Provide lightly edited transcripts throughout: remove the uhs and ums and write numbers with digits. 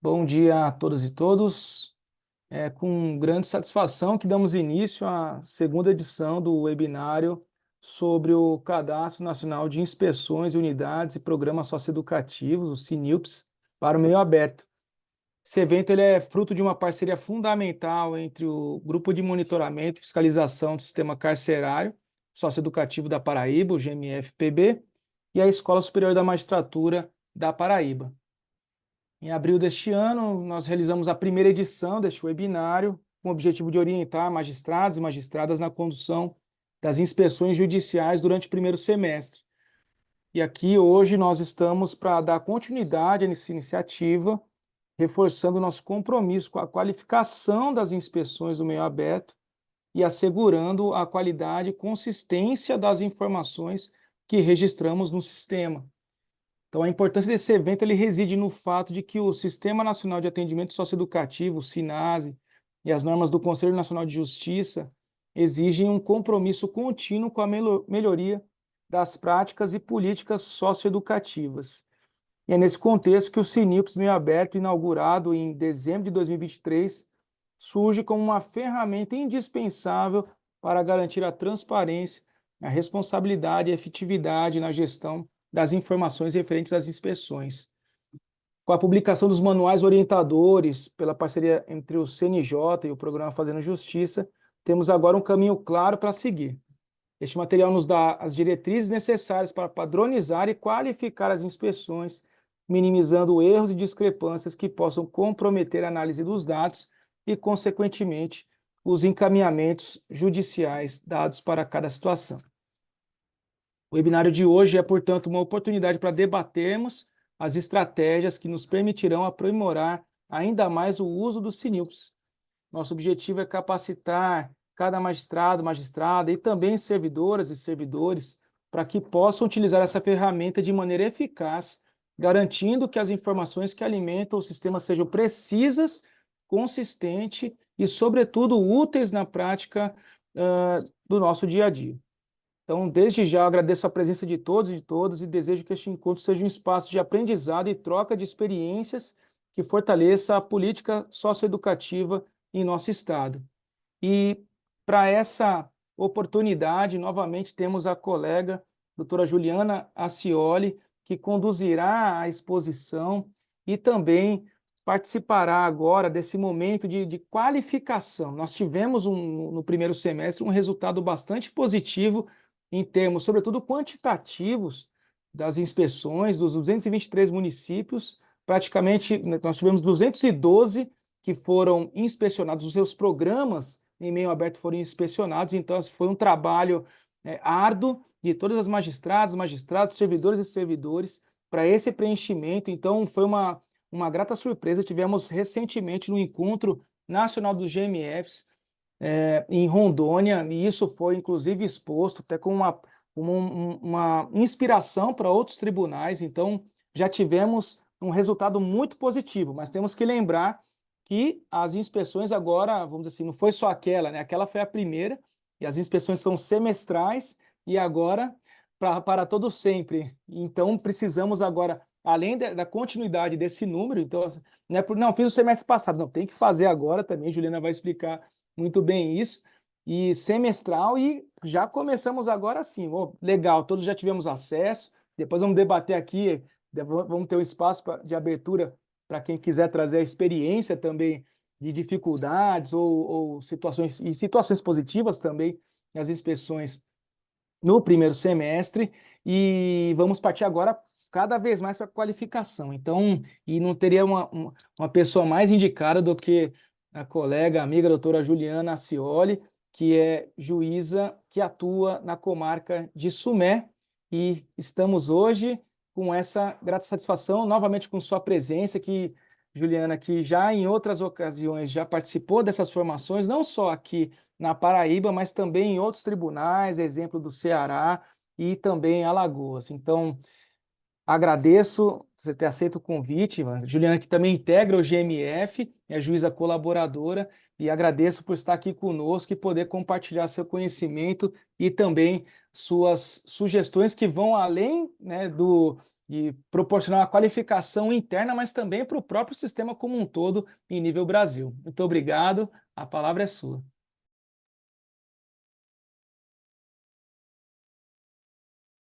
Bom dia a todas e todos. É com grande satisfação que damos início à segunda edição do webinário sobre o Cadastro Nacional de Inspeções, Unidades e Programas Socioeducativos, o CNIUPS, para o meio aberto. Esse evento ele é fruto de uma parceria fundamental entre o Grupo de Monitoramento e Fiscalização do Sistema Carcerário Socioeducativo da Paraíba, o GMF-PB, e a Escola Superior da Magistratura da Paraíba. Em abril deste ano, nós realizamos a primeira edição deste webinário, com o objetivo de orientar magistrados e magistradas na condução das inspeções judiciais durante o primeiro semestre. E aqui, hoje, nós estamos para dar continuidade a essa iniciativa, reforçando nosso compromisso com a qualificação das inspeções do meio aberto e assegurando a qualidade e consistência das informações que registramos no sistema. Então, a importância desse evento ele reside no fato de que o Sistema Nacional de Atendimento Socioeducativo, o SINASE, e as normas do Conselho Nacional de Justiça exigem um compromisso contínuo com a melhoria das práticas e políticas socioeducativas. E é nesse contexto que o CNIUPS Meio Aberto, inaugurado em dezembro de 2023, surge como uma ferramenta indispensável para garantir a transparência, a responsabilidade e a efetividade na gestão das informações referentes às inspeções. Com a publicação dos manuais orientadores, pela parceria entre o CNJ e o Programa Fazendo Justiça, temos agora um caminho claro para seguir. Este material nos dá as diretrizes necessárias para padronizar e qualificar as inspeções, minimizando erros e discrepâncias que possam comprometer a análise dos dados e, consequentemente, os encaminhamentos judiciais dados para cada situação. O webinário de hoje é, portanto, uma oportunidade para debatermos as estratégias que nos permitirão aprimorar ainda mais o uso do CNIUPS. Nosso objetivo é capacitar cada magistrado, magistrada e também servidoras e servidores para que possam utilizar essa ferramenta de maneira eficaz, garantindo que as informações que alimentam o sistema sejam precisas, consistentes e, sobretudo, úteis na prática do nosso dia a dia. Então, desde já, agradeço a presença de todos e de todas e desejo que este encontro seja um espaço de aprendizado e troca de experiências que fortaleça a política socioeducativa em nosso Estado. E, para essa oportunidade, novamente temos a colega, doutora Juliana Acioli, que conduzirá a exposição e também participará agora desse momento de qualificação. Nós tivemos, no primeiro semestre, um resultado bastante positivo em termos, sobretudo, quantitativos das inspeções dos 223 municípios. Praticamente, nós tivemos 212 que foram inspecionados, os seus programas em meio aberto foram inspecionados, então foi um trabalho árduo de todas as magistradas, magistrados, servidores e servidores para esse preenchimento. Então, foi uma grata surpresa. Tivemos recentemente no Encontro Nacional dos GMFs, em Rondônia, e isso foi inclusive exposto até com uma inspiração para outros tribunais. Então, já tivemos um resultado muito positivo, mas temos que lembrar que as inspeções agora, vamos dizer assim, não foi só aquela, né? Aquela foi a primeira, e as inspeções são semestrais, e agora para todo sempre. Então, precisamos agora, além da continuidade desse número, então, não fiz o semestre passado, não, tem que fazer agora também, Juliana vai explicar muito bem isso, e semestral, e já começamos agora sim. Oh, legal, todos já tivemos acesso, depois vamos debater aqui, vamos ter um espaço de abertura para quem quiser trazer a experiência também de dificuldades ou situações positivas também nas inspeções no primeiro semestre, e vamos partir agora cada vez mais para a qualificação. Então, e não teria uma pessoa mais indicada do que a colega, amiga, doutora Juliana Acioli, que é juíza que atua na comarca de Sumé, e estamos hoje com essa grata satisfação, novamente com sua presença, que Juliana, que já em outras ocasiões já participou dessas formações, não só aqui na Paraíba, mas também em outros tribunais, exemplo do Ceará e também em Alagoas. Então, agradeço você ter aceito o convite, Juliana, que também integra o GMF, é juíza colaboradora, e agradeço por estar aqui conosco e poder compartilhar seu conhecimento e também suas sugestões que vão além, né, e proporcionar uma qualificação interna, mas também para o próprio sistema como um todo em nível Brasil. Muito obrigado, a palavra é sua.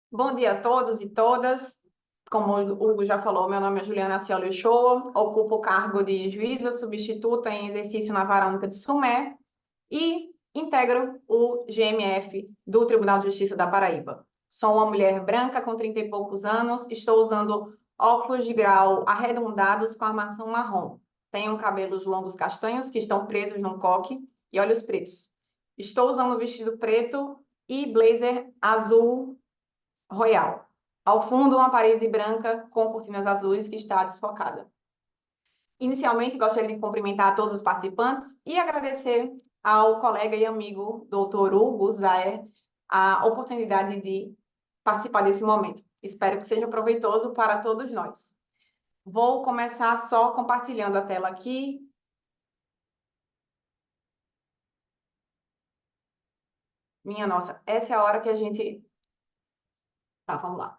Bom dia a todos e todas. Como o Hugo já falou, meu nome é Juliana Scioli Uchoa, ocupo o cargo de juíza substituta em exercício na Vara Única de Sumé e integro o GMF do Tribunal de Justiça da Paraíba. Sou uma mulher branca com 30 e poucos anos, estou usando óculos de grau arredondados com armação marrom. Tenho cabelos longos castanhos que estão presos num coque e olhos pretos. Estou usando vestido preto e blazer azul royal. Ao fundo, uma parede branca com cortinas azuis que está desfocada. Inicialmente, gostaria de cumprimentar a todos os participantes e agradecer ao colega e amigo Dr. Hugo Zaer a oportunidade de participar desse momento. Espero que seja proveitoso para todos nós. Vou começar só compartilhando a tela aqui. Minha nossa, essa é a hora que a gente... Tá, vamos lá.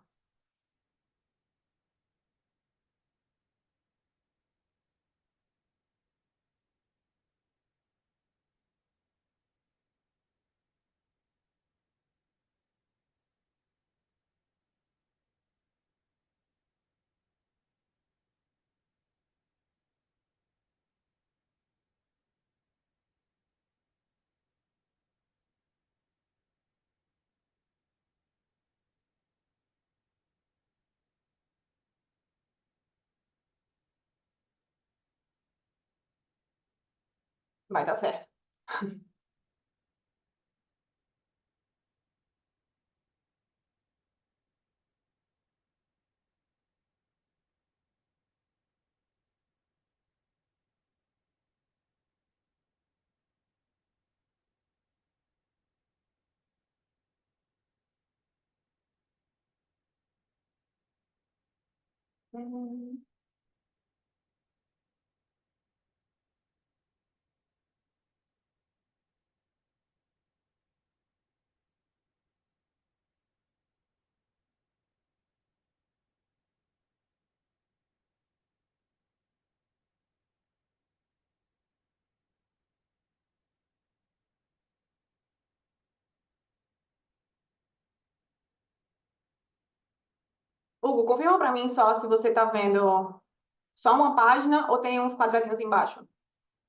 Vai dar certo. Hugo, confirma para mim só se você está vendo só uma página ou tem uns quadradinhos embaixo?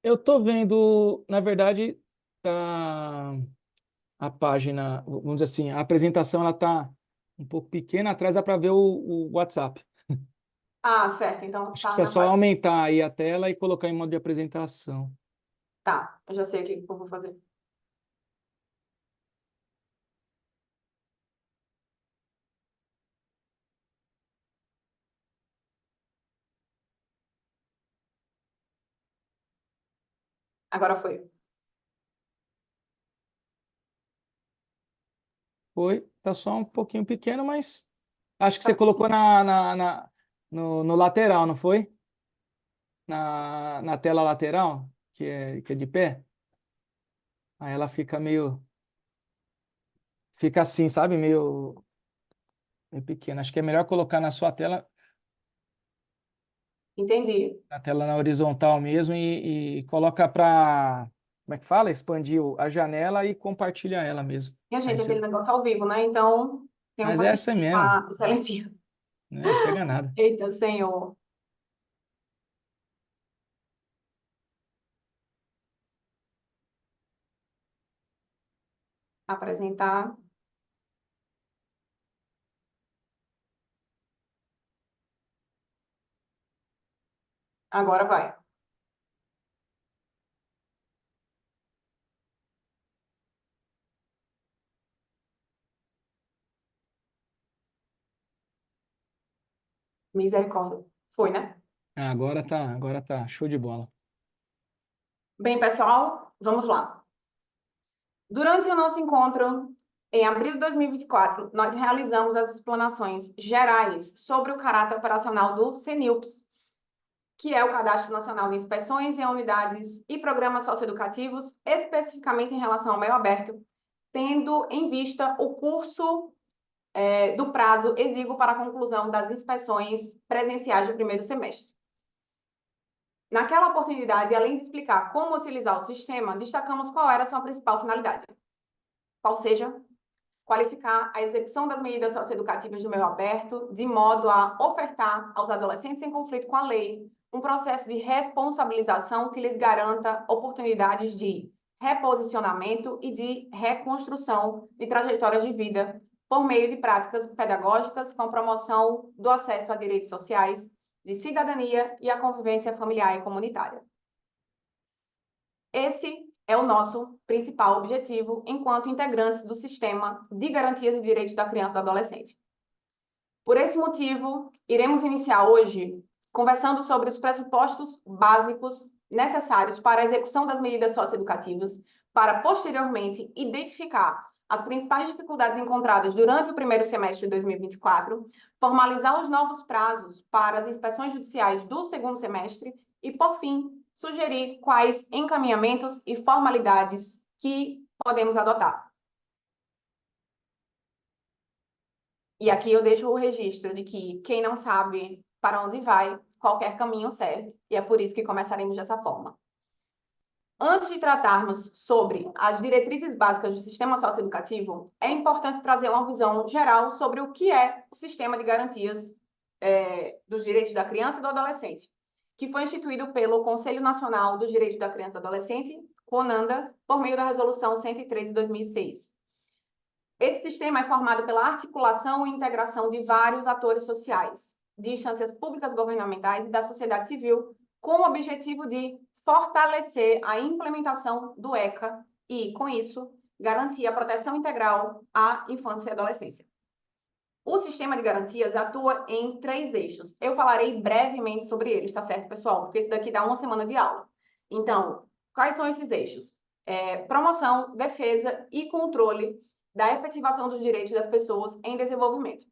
Eu estou vendo, na verdade, tá, a página, vamos dizer assim, a apresentação ela está um pouco pequena, atrás dá para ver o WhatsApp. Ah, certo. Então Acho que tá precisa na só página. aumentar aí a tela e colocar em modo de apresentação. Tá, eu já sei o que eu vou fazer. Agora foi. Foi, tá só um pouquinho pequeno, mas acho que você Tá. colocou no lateral, não foi? Na tela lateral, que é de pé. Aí ela fica assim, sabe? Meio pequena. Acho que é melhor colocar na sua tela, Entendi. na tela na horizontal mesmo e coloca para, como é que fala? Expandir a janela e compartilha ela mesmo. Minha Aí gente, aquele você, negócio ao vivo, né? Então, tenham mas é essa paciência com mesmo, a excelência. né? Pega nada. Eita, Senhor. Apresentar. Agora vai. Misericórdia. Foi, né? Ah, agora tá, show de bola. Bem, pessoal, vamos lá. Durante o nosso encontro, em abril de 2024, nós realizamos as explanações gerais sobre o caráter operacional do CNIUPS, que é o Cadastro Nacional de Inspeções em Unidades e Programas Socioeducativos, especificamente em relação ao meio aberto, tendo em vista o curso do prazo exíguo para a conclusão das inspeções presenciais do primeiro semestre. Naquela oportunidade, além de explicar como utilizar o sistema, destacamos qual era a sua principal finalidade, qual seja qualificar a execução das medidas socioeducativas do meio aberto, de modo a ofertar aos adolescentes em conflito com a lei um processo de responsabilização que lhes garanta oportunidades de reposicionamento e de reconstrução de trajetórias de vida por meio de práticas pedagógicas com promoção do acesso a direitos sociais, de cidadania e a convivência familiar e comunitária. Esse é o nosso principal objetivo enquanto integrantes do sistema de garantias e direitos da criança e do adolescente. Por esse motivo, iremos iniciar hoje conversando sobre os pressupostos básicos necessários para a execução das medidas socioeducativas, para posteriormente identificar as principais dificuldades encontradas durante o primeiro semestre de 2024, formalizar os novos prazos para as inspeções judiciais do segundo semestre e, por fim, sugerir quais encaminhamentos e formalidades que podemos adotar. E aqui eu deixo o registro de que quem não sabe para onde vai, qualquer caminho serve, e é por isso que começaremos dessa forma. Antes de tratarmos sobre as diretrizes básicas do sistema socioeducativo, é importante trazer uma visão geral sobre o que é o sistema de garantias dos direitos da criança e do adolescente, que foi instituído pelo Conselho Nacional dos Direitos da Criança e do Adolescente, CONANDA, por meio da Resolução 103 de 2006. Esse sistema é formado pela articulação e integração de vários atores sociais, de instâncias públicas governamentais e da sociedade civil, com o objetivo de fortalecer a implementação do ECA e, com isso, garantir a proteção integral à infância e adolescência. O sistema de garantias atua em 3 eixos. Eu falarei brevemente sobre eles, tá certo, pessoal? Porque isso daqui dá uma semana de aula. Então, quais são esses eixos? Promoção, defesa e controle da efetivação dos direitos das pessoas em desenvolvimento.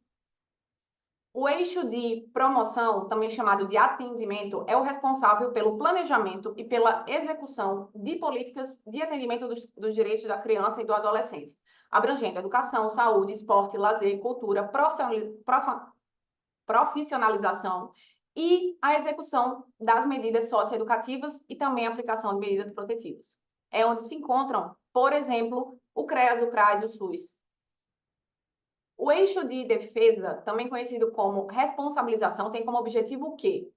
O eixo de promoção, também chamado de atendimento, é o responsável pelo planejamento e pela execução de políticas de atendimento dos direitos da criança e do adolescente, abrangendo educação, saúde, esporte, lazer, cultura, profissionalização e a execução das medidas socioeducativas e também a aplicação de medidas protetivas. É onde se encontram, por exemplo, o CREAS, o CRAS e o SUS. O eixo de defesa, também conhecido como responsabilização, tem como objetivo o quê?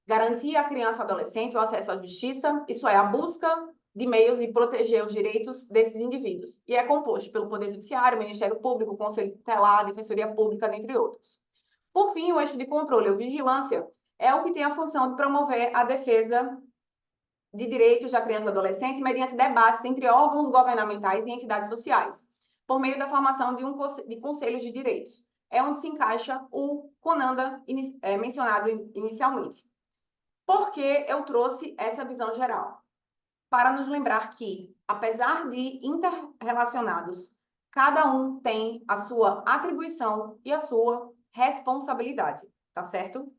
Garantir à criança e ao adolescente o acesso à justiça, isso é, a busca de meios de proteger os direitos desses indivíduos. E é composto pelo Poder Judiciário, Ministério Público, Conselho Tutelar, Defensoria Pública, dentre outros. Por fim, o eixo de controle ou vigilância é o que tem a função de promover a defesa de direitos da criança e do adolescente mediante debates entre órgãos governamentais e entidades sociais, por meio da formação de conselhos de direitos. É onde se encaixa o CONANDA mencionado inicialmente. Por que eu trouxe essa visão geral? Para nos lembrar que, apesar de interrelacionados, cada um tem a sua atribuição e a sua responsabilidade, tá certo?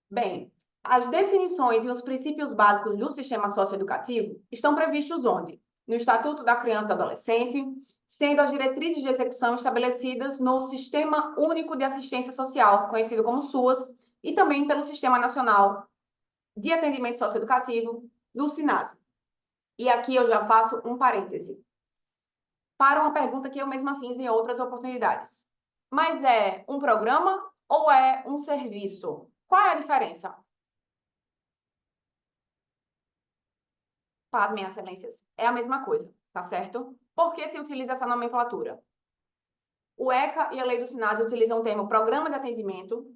Bem, as definições e os princípios básicos do sistema socioeducativo estão previstos onde? No Estatuto da Criança e do Adolescente, sendo as diretrizes de execução estabelecidas no Sistema Único de Assistência Social, conhecido como SUAS, e também pelo Sistema Nacional de Atendimento Socioeducativo, do SINASE. E aqui eu já faço um parêntese para uma pergunta que eu mesma fiz em outras oportunidades. Mas é um programa ou é um serviço? Qual é a diferença? Pasmem, excelências, é a mesma coisa, tá certo? Por que se utiliza essa nomenclatura? O ECA e a Lei do SINASE utilizam o termo programa de atendimento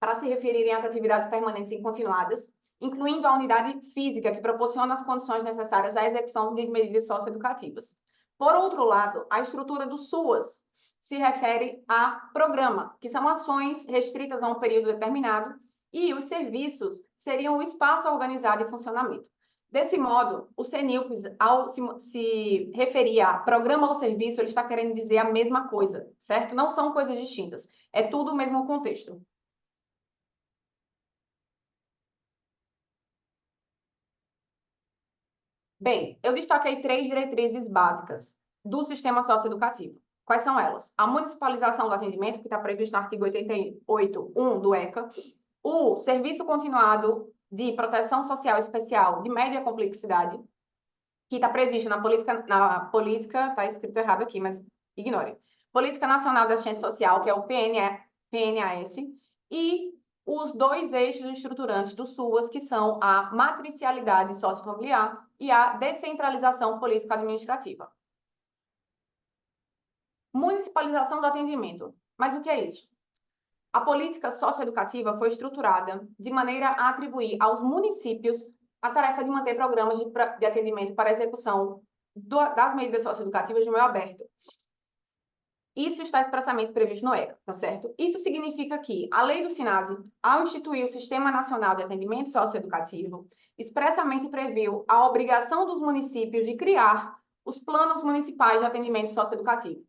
para se referirem às atividades permanentes e continuadas, incluindo a unidade física que proporciona as condições necessárias à execução de medidas socioeducativas. Por outro lado, a estrutura do SUAS se refere a programa, que são ações restritas a um período determinado, e os serviços seriam o espaço organizado e funcionamento. Desse modo, o CNILPS, ao se referir a programa ou serviço, ele está querendo dizer a mesma coisa, certo? Não são coisas distintas, é tudo o mesmo contexto. Bem, eu destaquei 3 diretrizes básicas do sistema socioeducativo. Quais são elas? A municipalização do atendimento, que está previsto no artigo 88.1 do ECA, o serviço continuado de proteção social especial de média complexidade, que está previsto na política, está escrito errado aqui, mas ignore. Política Nacional de Assistência Social, que é o PNAS, e os 2 eixos estruturantes do SUAS, que são a matricialidade sociofamiliar e a descentralização político-administrativa. Municipalização do atendimento. Mas o que é isso? A política socioeducativa foi estruturada de maneira a atribuir aos municípios a tarefa de manter programas de atendimento para a execução das medidas socioeducativas de meio aberto. Isso está expressamente previsto no ECA, tá certo? Isso significa que a lei do SINASE, ao instituir o Sistema Nacional de Atendimento Socioeducativo, expressamente previu a obrigação dos municípios de criar os planos municipais de atendimento socioeducativo.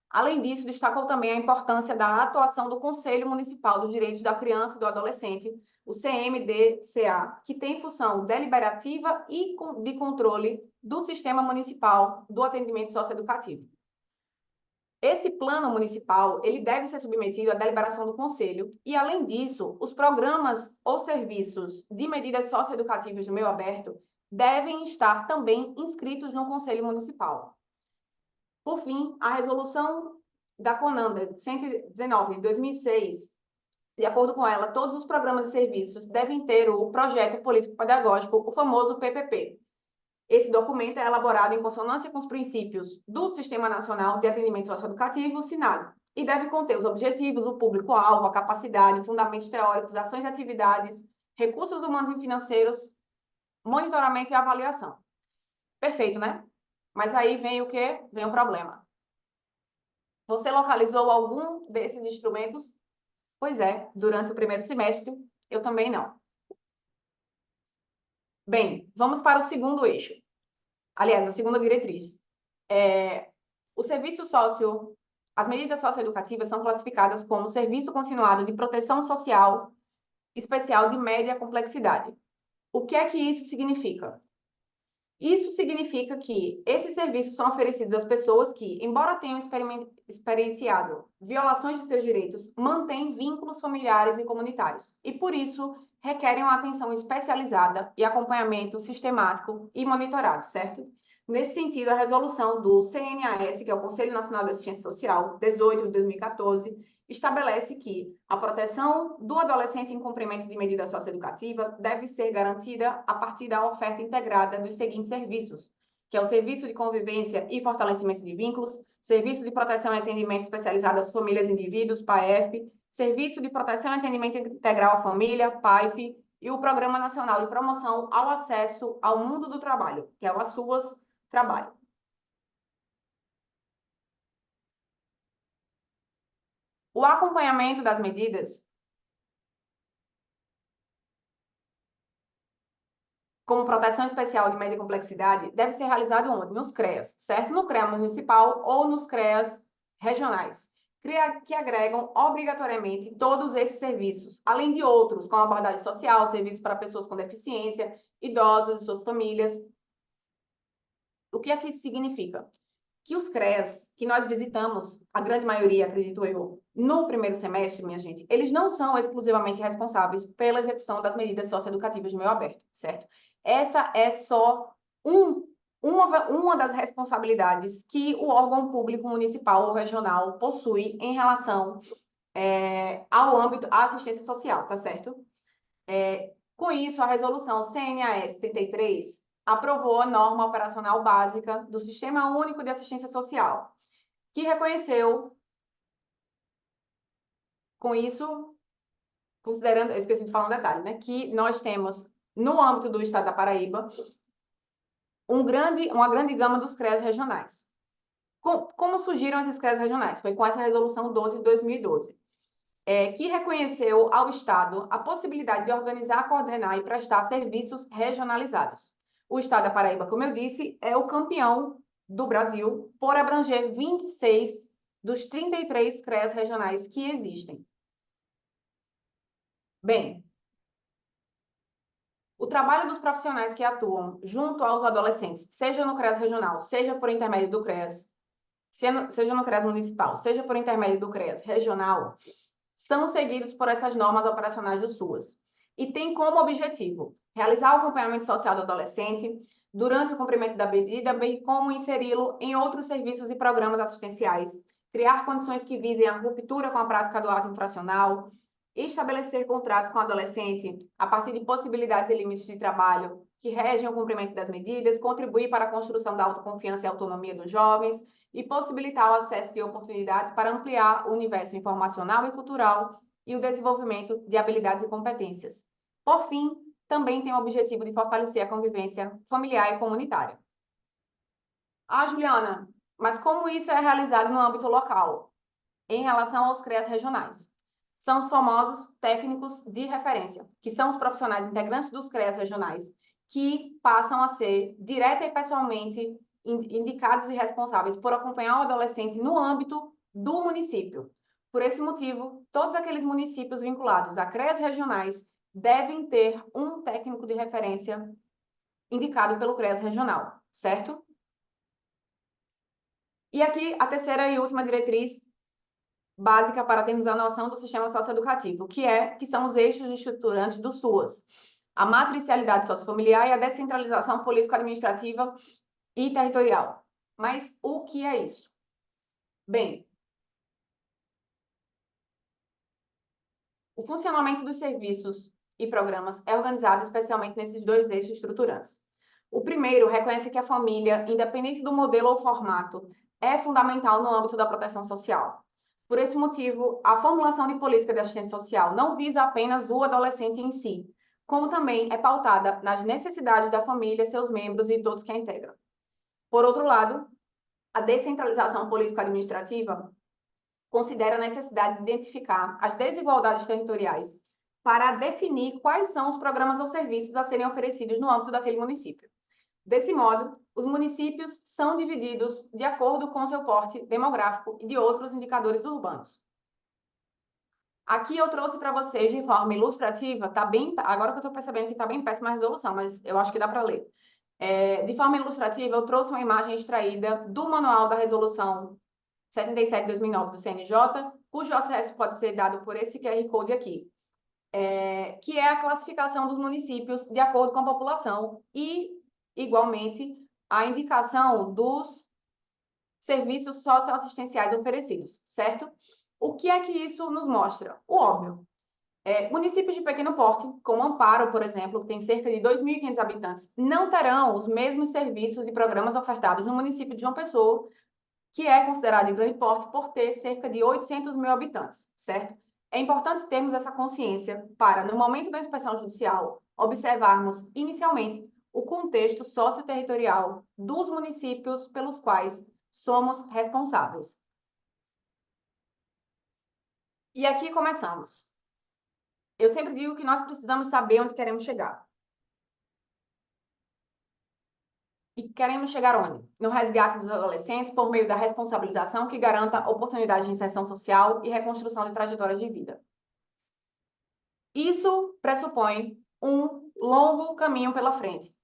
Além disso, destacou também a importância da atuação do Conselho Municipal dos Direitos da Criança e do Adolescente, o CMDCA, que tem função deliberativa e de controle do Sistema Municipal do Atendimento Socioeducativo. Esse plano municipal, ele deve ser submetido à deliberação do Conselho e, além disso, os programas ou serviços de medidas socioeducativas no meio aberto devem estar também inscritos no Conselho Municipal. Por fim, a resolução da CONANDA 119, de 2006, de acordo com ela, todos os programas e serviços devem ter o projeto político-pedagógico, o famoso PPP. Esse documento é elaborado em consonância com os princípios do Sistema Nacional de Atendimento Socioeducativo, o SINASE, e deve conter os objetivos, o público-alvo, a capacidade, fundamentos teóricos, ações e atividades, recursos humanos e financeiros, monitoramento e avaliação. Perfeito, né? Mas aí vem o quê? Vem o problema. Você localizou algum desses instrumentos? Pois é, durante o primeiro semestre, eu também não. Bem, vamos para o segundo eixo. Aliás, a segunda diretriz. As medidas socioeducativas são classificadas como serviço continuado de proteção social especial de média complexidade. O que é que isso significa? Isso significa que esses serviços são oferecidos às pessoas que, embora tenham experienciado violações de seus direitos, mantêm vínculos familiares e comunitários e, por isso, requerem uma atenção especializada e acompanhamento sistemático e monitorado, certo? Nesse sentido, a resolução do CNAS, que é o Conselho Nacional de Assistência Social, 18 de 2014, estabelece que a proteção do adolescente em cumprimento de medida socioeducativa deve ser garantida a partir da oferta integrada dos seguintes serviços, que é o Serviço de Convivência e Fortalecimento de Vínculos, Serviço de Proteção e Atendimento Especializado às Famílias e Indivíduos, PAEF, Serviço de Proteção e Atendimento Integral à Família, PAIF, e o Programa Nacional de Promoção ao Acesso ao Mundo do Trabalho, que é o ASUAS Trabalho. O acompanhamento das medidas, como proteção especial de média complexidade, deve ser realizado onde? Nos CREAS, certo? No CREA municipal ou nos CREAS regionais, que agregam obrigatoriamente todos esses serviços, além de outros, como abordagem social, serviços para pessoas com deficiência, idosos e suas famílias. O que é que isso significa? Que os CREAS, que nós visitamos, a grande maioria, acredito eu, no primeiro semestre, minha gente, eles não são exclusivamente responsáveis pela execução das medidas socioeducativas de meio aberto, certo? Essa é só uma das responsabilidades que o órgão público municipal ou regional possui em relação ao âmbito à assistência social, tá certo? Com isso, a resolução CNAS 73 aprovou a norma operacional básica do Sistema Único de Assistência Social, que reconheceu, com isso, considerando, eu esqueci de falar um detalhe, né, que nós temos, no âmbito do Estado da Paraíba, uma grande gama dos CREAS regionais. Como surgiram esses CREAS regionais? Foi com essa resolução 12 de 2012. Que reconheceu ao Estado a possibilidade de organizar, coordenar e prestar serviços regionalizados. O Estado da Paraíba, como eu disse, é o campeão do Brasil por abranger 26 dos 33 CREAS regionais que existem. Bem, o trabalho dos profissionais que atuam junto aos adolescentes, seja no CREAS regional, seja por intermédio do CREAS seja no CREAS municipal, seja por intermédio do CREAS regional, são seguidos por essas normas operacionais do SUAS e tem como objetivo realizar o acompanhamento social do adolescente durante o cumprimento da medida, bem como inseri-lo em outros serviços e programas assistenciais, criar condições que visem a ruptura com a prática do ato infracional, estabelecer contratos com o adolescente a partir de possibilidades e limites de trabalho que regem o cumprimento das medidas, contribuir para a construção da autoconfiança e autonomia dos jovens e possibilitar o acesso de oportunidades para ampliar o universo informacional e cultural e o desenvolvimento de habilidades e competências. Por fim, também tem o objetivo de fortalecer a convivência familiar e comunitária. Ah, Juliana, mas como isso é realizado no âmbito local, em relação aos CREAS regionais? São os famosos técnicos de referência, que são os profissionais integrantes dos CREAS regionais, que passam a ser direta e pessoalmente indicados e responsáveis por acompanhar o adolescente no âmbito do município. Por esse motivo, todos aqueles municípios vinculados a CREAS regionais devem ter um técnico de referência indicado pelo CREAS regional, certo? E aqui a terceira e última diretriz básica para termos a noção do sistema socioeducativo, que são os eixos estruturantes do SUAS, a matricialidade sociofamiliar e a descentralização político-administrativa e territorial. Mas o que é isso? Bem, o funcionamento dos serviços e programas é organizado especialmente nesses dois eixos estruturantes. O primeiro reconhece que a família, independente do modelo ou formato, é fundamental no âmbito da proteção social. Por esse motivo, a formulação de política de assistência social não visa apenas o adolescente em si, como também é pautada nas necessidades da família, seus membros e todos que a integram. Por outro lado, a descentralização político-administrativa considera a necessidade de identificar as desigualdades territoriais para definir quais são os programas ou serviços a serem oferecidos no âmbito daquele município. Desse modo, os municípios são divididos de acordo com seu porte demográfico e de outros indicadores urbanos. Aqui eu trouxe para vocês de forma ilustrativa, agora que eu estou percebendo que está bem péssima a resolução, mas eu acho que dá para ler. De forma ilustrativa, eu trouxe uma imagem extraída do manual da resolução 77 de 2009 do CNJ, cujo acesso pode ser dado por esse QR Code aqui, que é a classificação dos municípios de acordo com a população e, igualmente, a indicação dos serviços socioassistenciais oferecidos, certo? O que é que isso nos mostra? O óbvio. Municípios de pequeno porte, como Amparo, por exemplo, que tem cerca de 2.500 habitantes, não terão os mesmos serviços e programas ofertados no município de João Pessoa, que é considerado de grande porte por ter cerca de 800 mil habitantes, certo? É importante termos essa consciência para, no momento da inspeção judicial, observarmos inicialmente o contexto socioterritorial dos municípios pelos quais somos responsáveis. E aqui começamos. Eu sempre digo que nós precisamos saber onde queremos chegar. E queremos chegar onde? No resgate dos adolescentes por meio da responsabilização que garanta oportunidade de inserção social e reconstrução de trajetórias de vida. Isso pressupõe um longo caminho pela frente,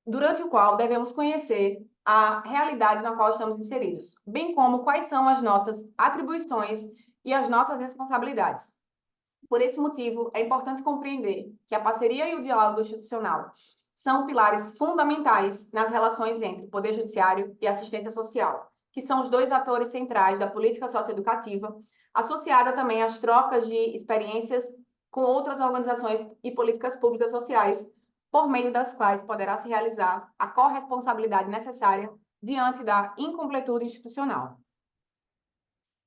durante o qual devemos conhecer a realidade na qual estamos inseridos, bem como quais são as nossas atribuições e as nossas responsabilidades. Por esse motivo, é importante compreender que a parceria e o diálogo institucional são pilares fundamentais nas relações entre Poder Judiciário e assistência social, que são os dois atores centrais da política socioeducativa, associada também às trocas de experiências com outras organizações e políticas públicas sociais, por meio das quais poderá se realizar a corresponsabilidade necessária diante da incompletude institucional.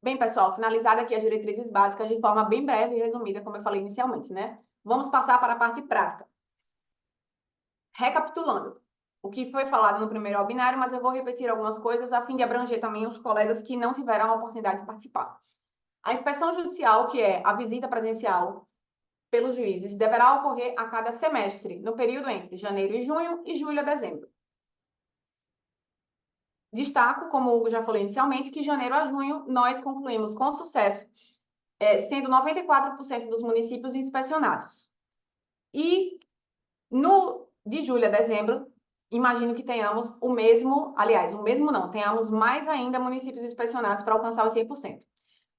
Bem, pessoal, finalizada aqui as diretrizes básicas de forma bem breve e resumida, como eu falei inicialmente, né? Vamos passar para a parte prática. Recapitulando, o que foi falado no primeiro webinário, mas eu vou repetir algumas coisas a fim de abranger também os colegas que não tiveram a oportunidade de participar. A inspeção judicial, que é a visita presencial pelos juízes, deverá ocorrer a cada semestre, no período entre janeiro e junho e julho a dezembro. Destaco, como o Hugo já falou inicialmente, que de janeiro a junho nós concluímos com sucesso, sendo 94% dos municípios inspecionados. E de julho a dezembro, imagino que tenhamos o mesmo, aliás, o mesmo não, tenhamos mais ainda municípios inspecionados para alcançar os 100%.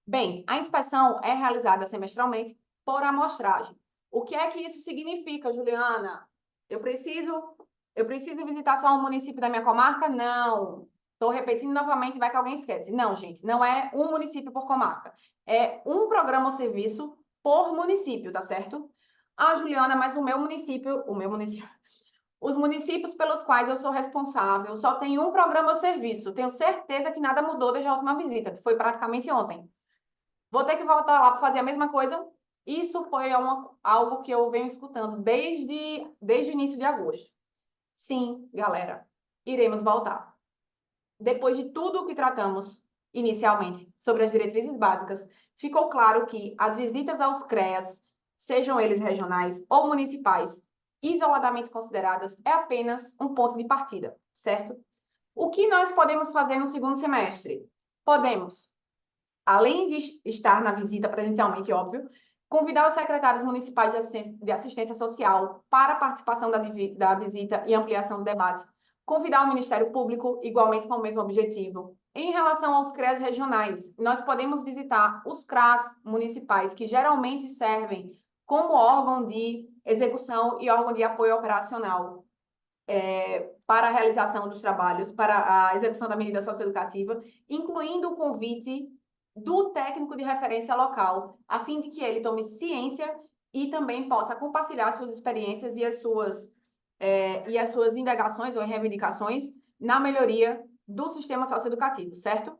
Bem, a inspeção é realizada semestralmente por amostragem. O que é que isso significa, Juliana? Eu preciso, eu preciso visitar só um município da minha comarca? Não. Estou repetindo novamente, vai que alguém esquece. Não, gente, não é um município por comarca. É um programa ou serviço por município, tá certo? Ah, Juliana, mas o meu município, os municípios pelos quais eu sou responsável só tem um programa ou serviço. Tenho certeza que nada mudou desde a última visita, que foi praticamente ontem. Vou ter que voltar lá para fazer a mesma coisa? Isso foi algo que eu venho escutando desde o início de agosto. Sim, galera, iremos voltar. Depois de tudo o que tratamos inicialmente sobre as diretrizes básicas, ficou claro que as visitas aos CREAS, sejam eles regionais ou municipais, isoladamente consideradas, é apenas um ponto de partida, certo? O que nós podemos fazer no segundo semestre? Podemos, além de estar na visita presencialmente, óbvio, convidar os secretários municipais de assistência social para a participação da visita e ampliação do debate, convidar o Ministério Público, igualmente com o mesmo objetivo. Em relação aos CREAS regionais, nós podemos visitar os CRAS municipais, que geralmente servem como órgão de execução e órgão de apoio operacional para a realização dos trabalhos, para a execução da medida socioeducativa, incluindo o convite do técnico de referência local, a fim de que ele tome ciência e também possa compartilhar suas experiências e as suas indagações ou reivindicações na melhoria do sistema socioeducativo, certo?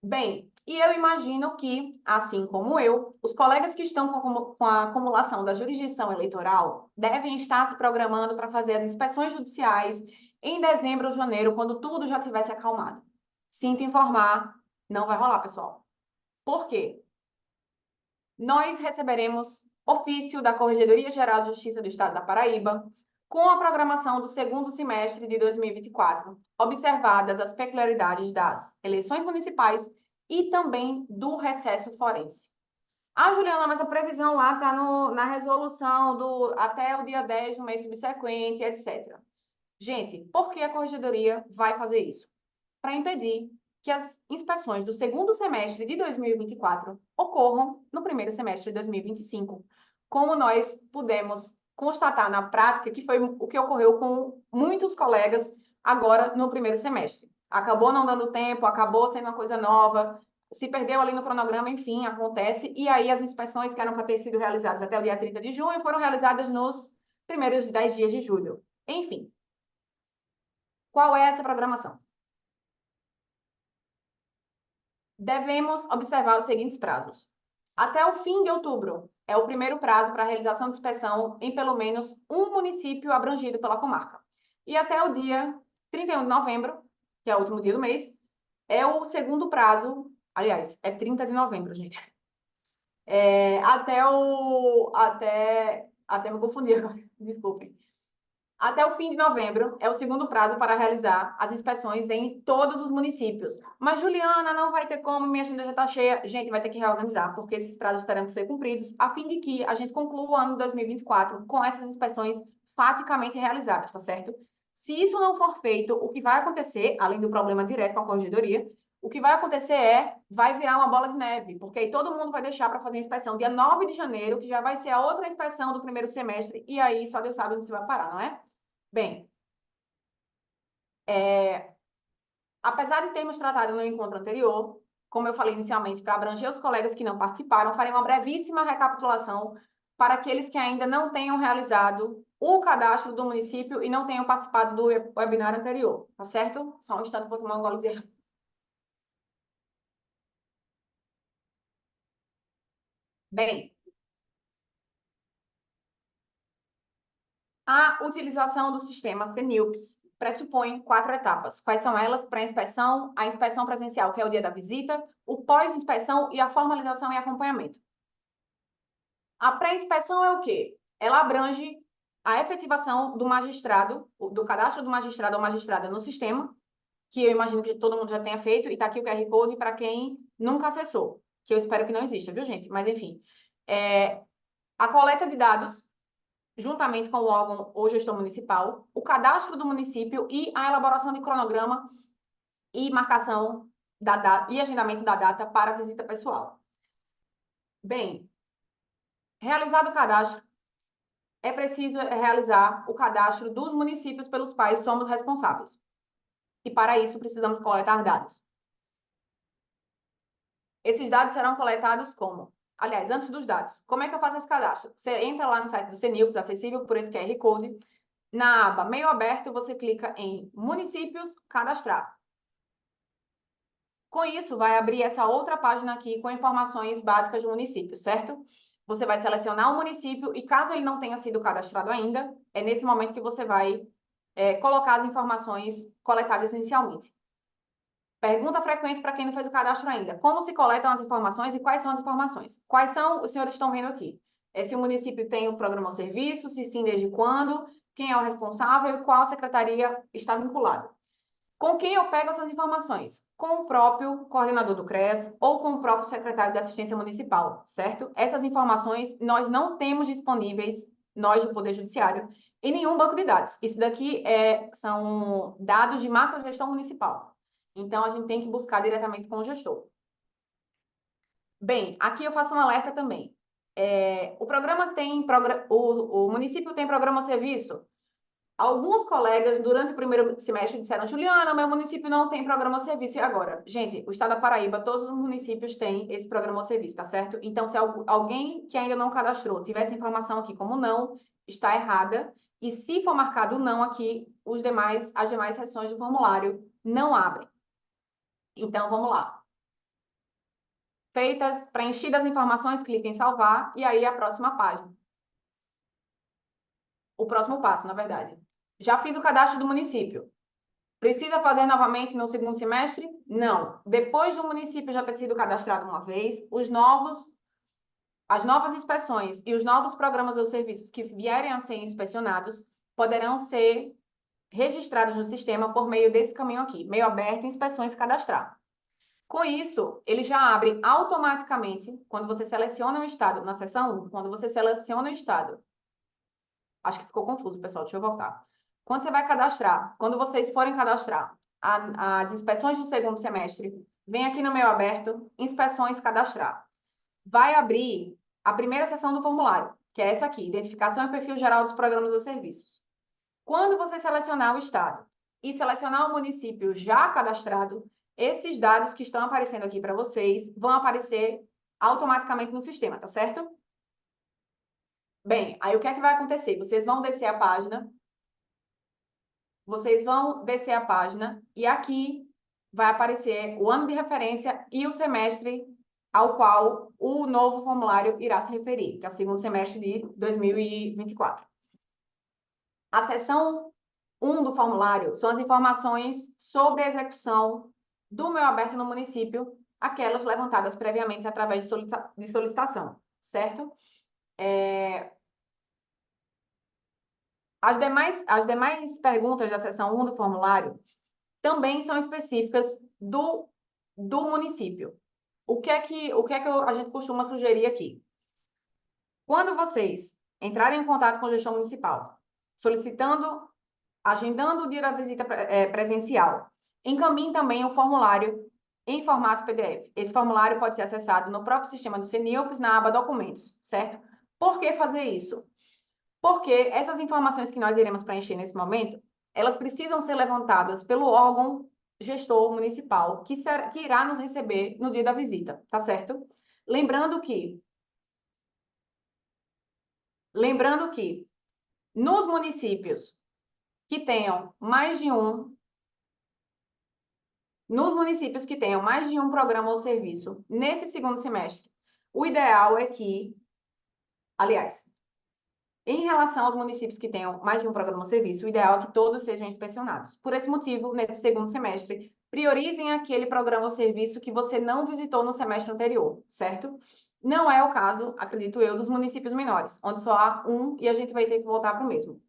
Bem, e eu imagino que, assim como eu, os colegas que estão com a acumulação da jurisdição eleitoral devem estar se programando para fazer as inspeções judiciais em dezembro ou janeiro, quando tudo já tivesse acalmado. Sinto informar, não vai rolar, pessoal. Por quê? Nós receberemos ofício da Corregedoria Geral de Justiça do Estado da Paraíba, com a programação do segundo semestre de 2024, observadas as peculiaridades das eleições municipais e também do recesso forense. Ah, Juliana, mas a previsão lá está na resolução até o dia 10 do mês subsequente, etc. Gente, por que a Corregedoria vai fazer isso? Para impedir que as inspeções do segundo semestre de 2024 ocorram no primeiro semestre de 2025, como nós pudemos constatar na prática, que foi o que ocorreu com muitos colegas agora no primeiro semestre. Acabou não dando tempo, acabou sendo uma coisa nova, se perdeu ali no cronograma, enfim, acontece, e aí as inspeções que eram para ter sido realizadas até o dia 30 de junho foram realizadas nos primeiros 10 dias de julho. Enfim, qual é essa programação? Devemos observar os seguintes prazos. Até o fim de outubro é o primeiro prazo para a realização de inspeção em pelo menos um município abrangido pela comarca. E até o dia 31 de novembro, que é o último dia do mês, é o segundo prazo, aliás, é 30 de novembro, gente. Até me confundi agora, desculpem. Até o fim de novembro é o segundo prazo para realizar as inspeções em todos os municípios. Mas, Juliana, não vai ter como, minha agenda já está cheia. Gente, vai ter que reorganizar, porque esses prazos terão que ser cumpridos, a fim de que a gente conclua o ano de 2024 com essas inspeções faticamente realizadas, tá certo? Se isso não for feito, o que vai acontecer, além do problema direto com a corregedoria, o que vai acontecer vai virar uma bola de neve, porque aí todo mundo vai deixar para fazer a inspeção dia 9 de janeiro, que já vai ser a outra inspeção do primeiro semestre, e aí só Deus sabe onde você vai parar, não é? Bem, apesar de termos tratado no encontro anterior, como eu falei inicialmente, para abranger os colegas que não participaram, farei uma brevíssima recapitulação para aqueles que ainda não tenham realizado o cadastro do município e não tenham participado do webinar anterior, tá certo? Só um instante, vou tomar um gole de água. Bem, a utilização do sistema CNILPS pressupõe 4 etapas. Quais são elas? Pré-inspeção, a inspeção presencial, que é o dia da visita, o pós-inspeção e a formalização e acompanhamento. A pré-inspeção é o quê? Ela abrange a efetivação do magistrado, do cadastro do magistrado ou magistrada no sistema, que eu imagino que todo mundo já tenha feito, e está aqui o QR Code para quem nunca acessou, que eu espero que não exista, viu, gente? Mas, enfim. A coleta de dados juntamente com o órgão ou gestor municipal, o cadastro do município e a elaboração de cronograma e marcação da data e agendamento da data para a visita pessoal. Bem, realizado o cadastro, é preciso realizar o cadastro dos municípios pelos quais somos responsáveis. E para isso precisamos coletar dados. Esses dados serão coletados como? Aliás, antes dos dados, como é que eu faço esse cadastro? Você entra lá no site do CNILPS, acessível por esse QR Code. Na aba Meio Aberto, você clica em Municípios Cadastrar. Com isso, vai abrir essa outra página aqui com informações básicas do município, certo? Você vai selecionar o município e, caso ele não tenha sido cadastrado ainda, é nesse momento que você vai colocar as informações coletadas inicialmente. Pergunta frequente para quem não fez o cadastro ainda. Como se coletam as informações e quais são as informações? Quais são, os senhores estão vendo aqui? Se o município tem o programa ou serviço, se sim, desde quando, quem é o responsável e qual secretaria está vinculada. Com quem eu pego essas informações? Com o próprio coordenador do CREAS ou com o próprio secretário de assistência municipal, certo? Essas informações nós não temos disponíveis, nós do Poder Judiciário, em nenhum banco de dados. Isso daqui são dados de macrogestão municipal. Então, a gente tem que buscar diretamente com o gestor. Bem, aqui eu faço um alerta também. O município tem programa ou serviço? Alguns colegas, durante o primeiro semestre, disseram: Juliana, meu município não tem programa ou serviço. E agora? Gente, o estado da Paraíba, todos os municípios têm esse programa ou serviço, tá certo? Então, se alguém que ainda não cadastrou tiver essa informação aqui como não, está errada. E se for marcado não aqui, as demais seções do formulário não abrem. Então, vamos lá. Preenchidas as informações, clique em salvar e aí a próxima página. O próximo passo, na verdade. Já fiz o cadastro do município. Precisa fazer novamente no segundo semestre? Não. Depois do município já ter sido cadastrado uma vez, as novas inspeções e os novos programas ou serviços que vierem a ser inspecionados poderão ser registrados no sistema por meio desse caminho aqui, meio aberto, inspeções e cadastrar. Com isso, ele já abre automaticamente, quando você seleciona o estado, na seção 1, quando você seleciona o estado. Acho que ficou confuso, pessoal, deixa eu voltar. Quando você vai cadastrar, quando vocês forem cadastrar as inspeções do segundo semestre, vem aqui no meio aberto, inspeções cadastrar. Vai abrir a primeira seção do formulário, que é essa aqui, identificação e perfil geral dos programas ou serviços. Quando você selecionar o estado e selecionar o município já cadastrado, esses dados que estão aparecendo aqui para vocês vão aparecer automaticamente no sistema, tá certo? Bem, aí o que é que vai acontecer? Vocês vão descer a página e aqui vai aparecer o ano de referência e o semestre ao qual o novo formulário irá se referir, que é o segundo semestre de 2024. A seção 1 do formulário são as informações sobre a execução do Meu Aberto no município, aquelas levantadas previamente através de solicitação, certo? As demais perguntas da seção 1 do formulário também são específicas do município. O que é que a gente costuma sugerir aqui? Quando vocês entrarem em contato com a gestão municipal, agendando o dia da visita presencial, encaminhe também o formulário em formato PDF. Esse formulário pode ser acessado no próprio sistema do CNILPS, na aba Documentos, certo? Por que fazer isso? Porque essas informações que nós iremos preencher nesse momento, elas precisam ser levantadas pelo órgão gestor municipal que irá nos receber no dia da visita, tá certo? Lembrando que nos municípios que tenham mais de um programa ou serviço nesse segundo semestre, o ideal é que, aliás, em relação aos municípios que tenham mais de um programa ou serviço, o ideal é que todos sejam inspecionados. Por esse motivo, nesse segundo semestre, priorizem aquele programa ou serviço que você não visitou no semestre anterior, certo? Não é o caso, acredito eu, dos municípios menores, onde só há um e a gente vai ter que voltar para o mesmo.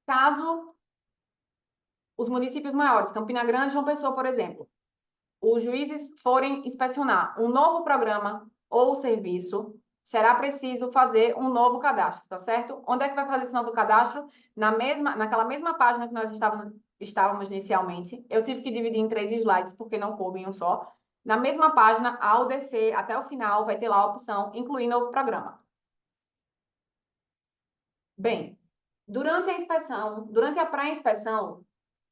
Caso os municípios maiores, Campina Grande e João Pessoa, por exemplo, os juízes forem inspecionar um novo programa ou serviço, será preciso fazer um novo cadastro, tá certo? Onde é que vai fazer esse novo cadastro? Naquela mesma página que nós estávamos inicialmente. Eu tive que dividir em 3 slides, porque não coube em um só. Na mesma página, ao descer até o final, vai ter lá a opção incluir novo programa. Bem, durante a pré-inspeção,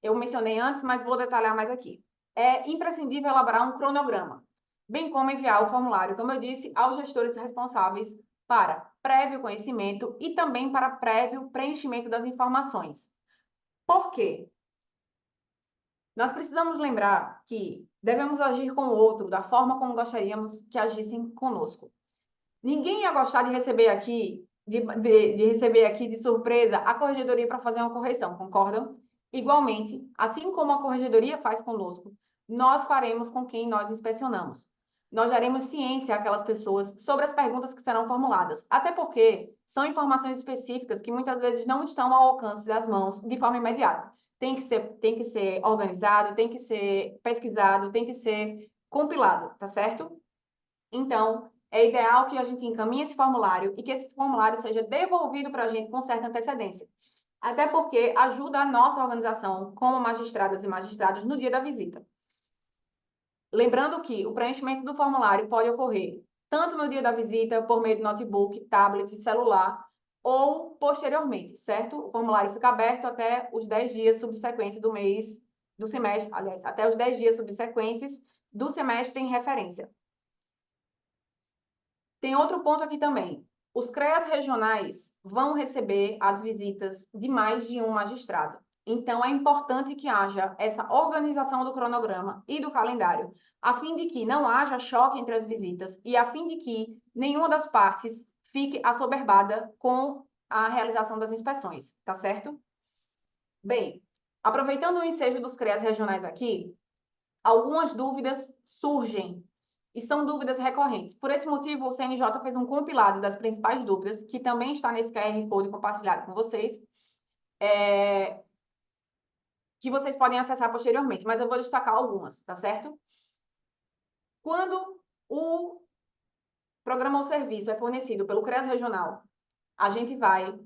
eu mencionei antes, mas vou detalhar mais aqui. É imprescindível elaborar um cronograma, bem como enviar o formulário, como eu disse, aos gestores responsáveis para prévio conhecimento e também para prévio preenchimento das informações. Por quê? Nós precisamos lembrar que devemos agir com o outro da forma como gostaríamos que agissem conosco. Ninguém ia gostar de receber aqui, de receber aqui de surpresa a corregedoria para fazer uma correção, concordam? Igualmente, assim como a corregedoria faz conosco, nós faremos com quem nós inspecionamos. Nós daremos ciência àquelas pessoas sobre as perguntas que serão formuladas, até porque são informações específicas que muitas vezes não estão ao alcance das mãos de forma imediata. Tem que ser organizado, tem que ser pesquisado, tem que ser compilado, tá certo? Então, é ideal que a gente encaminhe esse formulário e que esse formulário seja devolvido para a gente com certa antecedência. Até porque ajuda a nossa organização como magistradas e magistrados no dia da visita. Lembrando que o preenchimento do formulário pode ocorrer tanto no dia da visita, por meio de notebook, tablet, celular, ou posteriormente, certo? O formulário fica aberto até os 10 dias subsequentes do mês, do semestre, aliás, até os 10 dias subsequentes do semestre em referência. Tem outro ponto aqui também. Os CREAs regionais vão receber as visitas de mais de um magistrado. Então, é importante que haja essa organização do cronograma e do calendário, a fim de que não haja choque entre as visitas e a fim de que nenhuma das partes fique assoberbada com a realização das inspeções, tá certo? Bem, aproveitando o ensejo dos CREAs regionais aqui, algumas dúvidas surgem e são dúvidas recorrentes. Por esse motivo, o CNJ fez um compilado das principais dúvidas, que também está nesse QR Code compartilhado com vocês, que vocês podem acessar posteriormente, mas eu vou destacar algumas, tá certo? Quando o programa ou serviço é fornecido pelo CREAS regional, a gente vai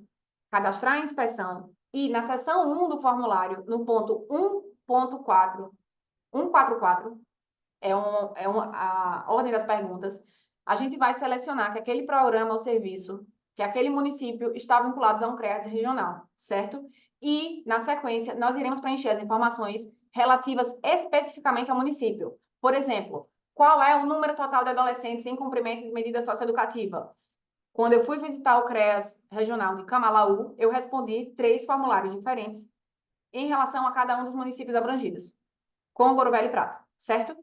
cadastrar a inspeção e na seção 1 do formulário, no ponto 1.4, 144, a ordem das perguntas, a gente vai selecionar que aquele programa ou serviço, que aquele município está vinculado a um CREAS regional, certo? E, na sequência, nós iremos preencher as informações relativas especificamente ao município. Por exemplo, qual é o número total de adolescentes em cumprimento de medida socioeducativa? Quando eu fui visitar o CREAS regional de Camalaú, eu respondi 3 formulários diferentes em relação a cada um dos municípios abrangidos, com Ouro Velho e Prata, certo?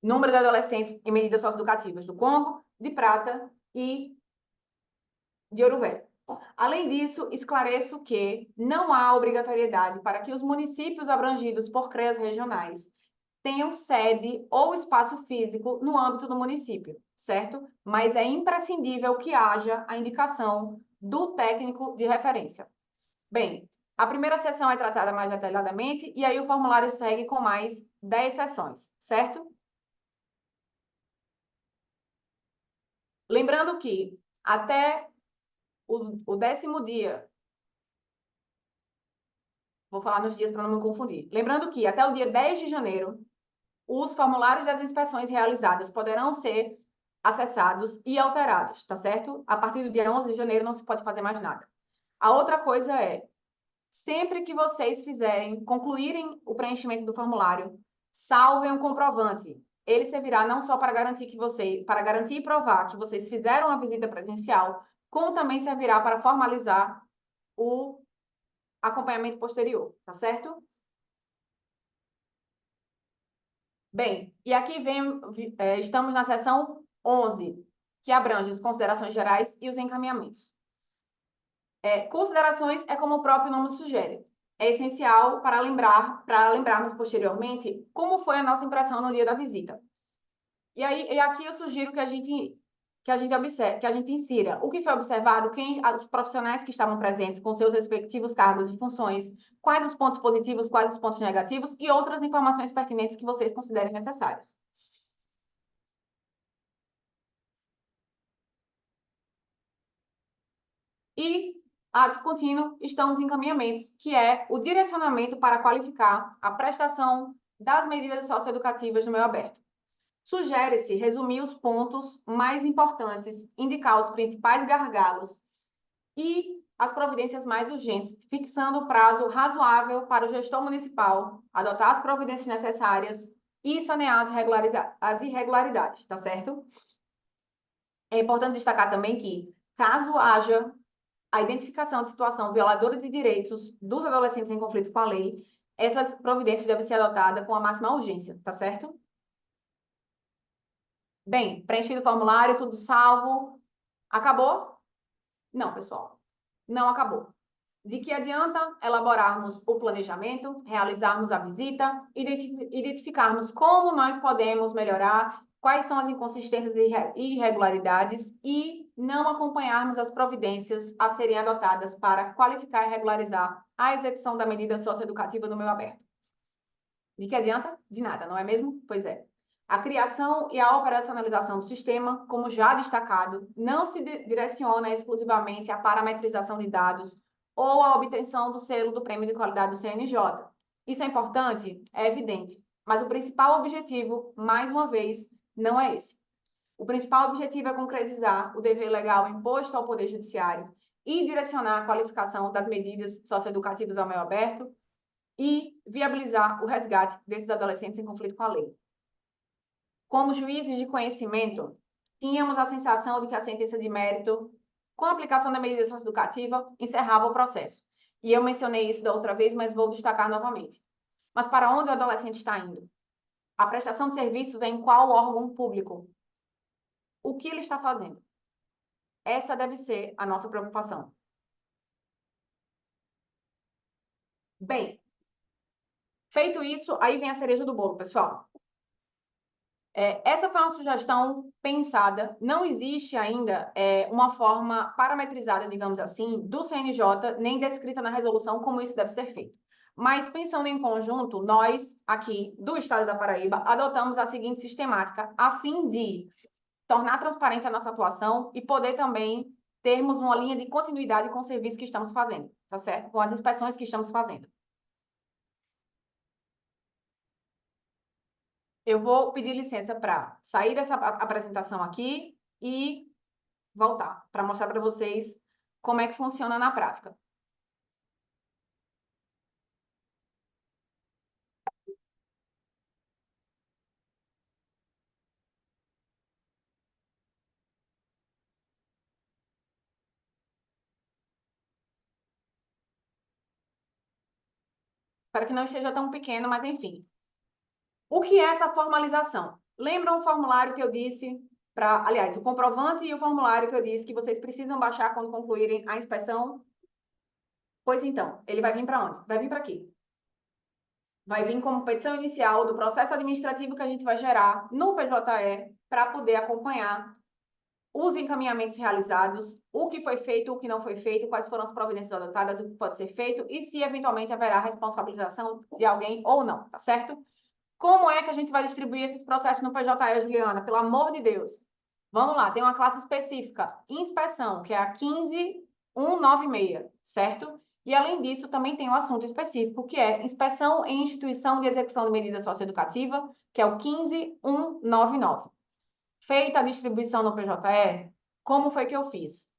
Número de adolescentes em medidas socioeducativas do Congo, de Prata e de Ouro Velho. Além disso, esclareço que não há obrigatoriedade para que os municípios abrangidos por CREAs regionais tenham sede ou espaço físico no âmbito do município, certo? Mas é imprescindível que haja a indicação do técnico de referência. Bem, a primeira sessão é tratada mais detalhadamente e aí o formulário segue com mais 10 sessões, certo? Lembrando que até o 10º dia, vou falar nos dias para não me confundir. Lembrando que até o dia 10 de janeiro, os formulários das inspeções realizadas poderão ser acessados e alterados, tá certo? A partir do dia 11 de janeiro não se pode fazer mais nada. A outra coisa é, sempre que vocês concluírem o preenchimento do formulário, salvem um comprovante. Ele servirá não só para garantir e provar que vocês fizeram a visita presencial, como também servirá para formalizar o acompanhamento posterior, tá certo? Bem, e aqui estamos na seção 11, que abrange as considerações gerais e os encaminhamentos. Considerações é como o próprio nome sugere. É essencial para lembrarmos posteriormente como foi a nossa impressão no dia da visita. E aqui eu sugiro que a gente observe, que a gente insira o que foi observado, os profissionais que estavam presentes com seus respectivos cargos e funções, quais os pontos positivos, quais os pontos negativos e outras informações pertinentes que vocês considerem necessárias. E, ato contínuo, estão os encaminhamentos, que é o direcionamento para qualificar a prestação das medidas socioeducativas no meio aberto. Sugere-se resumir os pontos mais importantes, indicar os principais gargalos e as providências mais urgentes, fixando o prazo razoável para o gestor municipal adotar as providências necessárias e sanear as irregularidades, tá certo? É importante destacar também que, caso haja a identificação de situação violadora de direitos dos adolescentes em conflitos com a lei, essas providências devem ser adotadas com a máxima urgência, tá certo? Bem, preenchido o formulário, tudo salvo. Acabou? Não, pessoal, não acabou. De que adianta elaborarmos o planejamento, realizarmos a visita, identificarmos como nós podemos melhorar, quais são as inconsistências e irregularidades e não acompanharmos as providências a serem adotadas para qualificar e regularizar a execução da medida socioeducativa no meio aberto? De que adianta? De nada, não é mesmo? Pois é. A criação e a operacionalização do sistema, como já destacado, não se direciona exclusivamente à parametrização de dados ou à obtenção do selo do Prêmio de Qualidade do CNJ. Isso é importante? É evidente. Mas o principal objetivo, mais uma vez, não é esse. O principal objetivo é concretizar o dever legal imposto ao Poder Judiciário e direcionar a qualificação das medidas socioeducativas ao meio aberto e viabilizar o resgate desses adolescentes em conflito com a lei. Como juízes de conhecimento, tínhamos a sensação de que a sentença de mérito, com a aplicação da medida socioeducativa, encerrava o processo. E eu mencionei isso da outra vez, mas vou destacar novamente. Mas para onde o adolescente está indo? A prestação de serviços é em qual órgão público? O que ele está fazendo? Essa deve ser a nossa preocupação. Bem, feito isso, aí vem a cereja do bolo, pessoal. Essa foi uma sugestão pensada. Não existe ainda uma forma parametrizada, digamos assim, do CNJ, nem descrita na resolução como isso deve ser feito. Mas, pensando em conjunto, nós, aqui do Estado da Paraíba, adotamos a seguinte sistemática, a fim de tornar transparente a nossa atuação e poder também termos uma linha de continuidade com o serviço que estamos fazendo, tá certo? Com as inspeções que estamos fazendo. Eu vou pedir licença para sair dessa apresentação aqui e voltar, para mostrar para vocês como é que funciona na prática. Espero que não esteja tão pequeno, mas enfim. O que é essa formalização? Lembra um formulário que eu disse para, aliás, o comprovante e o formulário que eu disse que vocês precisam baixar quando concluírem a inspeção? Pois então, ele vai vir para onde? Vai vir para aqui. Vai vir como petição inicial do processo administrativo que a gente vai gerar no PJE para poder acompanhar os encaminhamentos realizados, o que foi feito, o que não foi feito, quais foram as providências adotadas, o que pode ser feito e se eventualmente haverá responsabilização de alguém ou não, tá certo? Como é que a gente vai distribuir esses processos no PJE, Juliana? Pelo amor de Deus. Vamos lá, tem uma classe específica, inspeção, que é a 15196, certo? E, além disso, também tem um assunto específico, que é inspeção em instituição de execução de medida socioeducativa, que é o 15199. Feita a distribuição no PJE, como foi que eu fiz?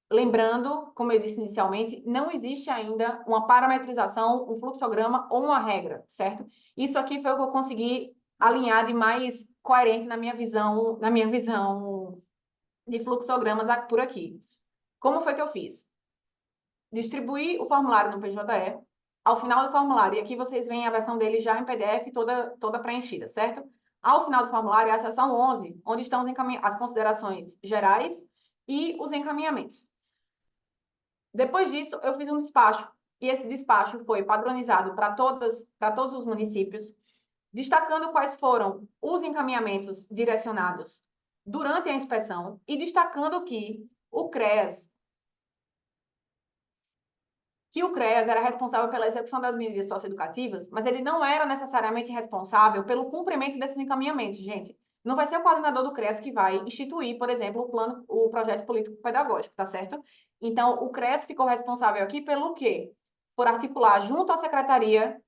Lembrando, como eu disse inicialmente, não existe ainda uma parametrização, um fluxograma ou uma regra, certo? Isso aqui foi o que eu consegui alinhar de mais coerente na minha visão de fluxogramas por aqui. Como foi que eu fiz? Distribuí o formulário no PJE. Ao final do formulário, e aqui vocês veem a versão dele já em PDF toda preenchida, certo? Ao final do formulário é a seção 11, onde estão as considerações gerais e os encaminhamentos. Depois disso, eu fiz um despacho, e esse despacho foi padronizado para todos os municípios, destacando quais foram os encaminhamentos direcionados durante a inspeção e destacando que o CREAS era responsável pela execução das medidas socioeducativas, mas ele não era necessariamente responsável pelo cumprimento desses encaminhamentos, gente. Não vai ser o coordenador do CREAS que vai instituir, por exemplo, o projeto político-pedagógico, tá certo? Então, o CRES ficou responsável aqui pelo quê? Por articular junto à Secretaria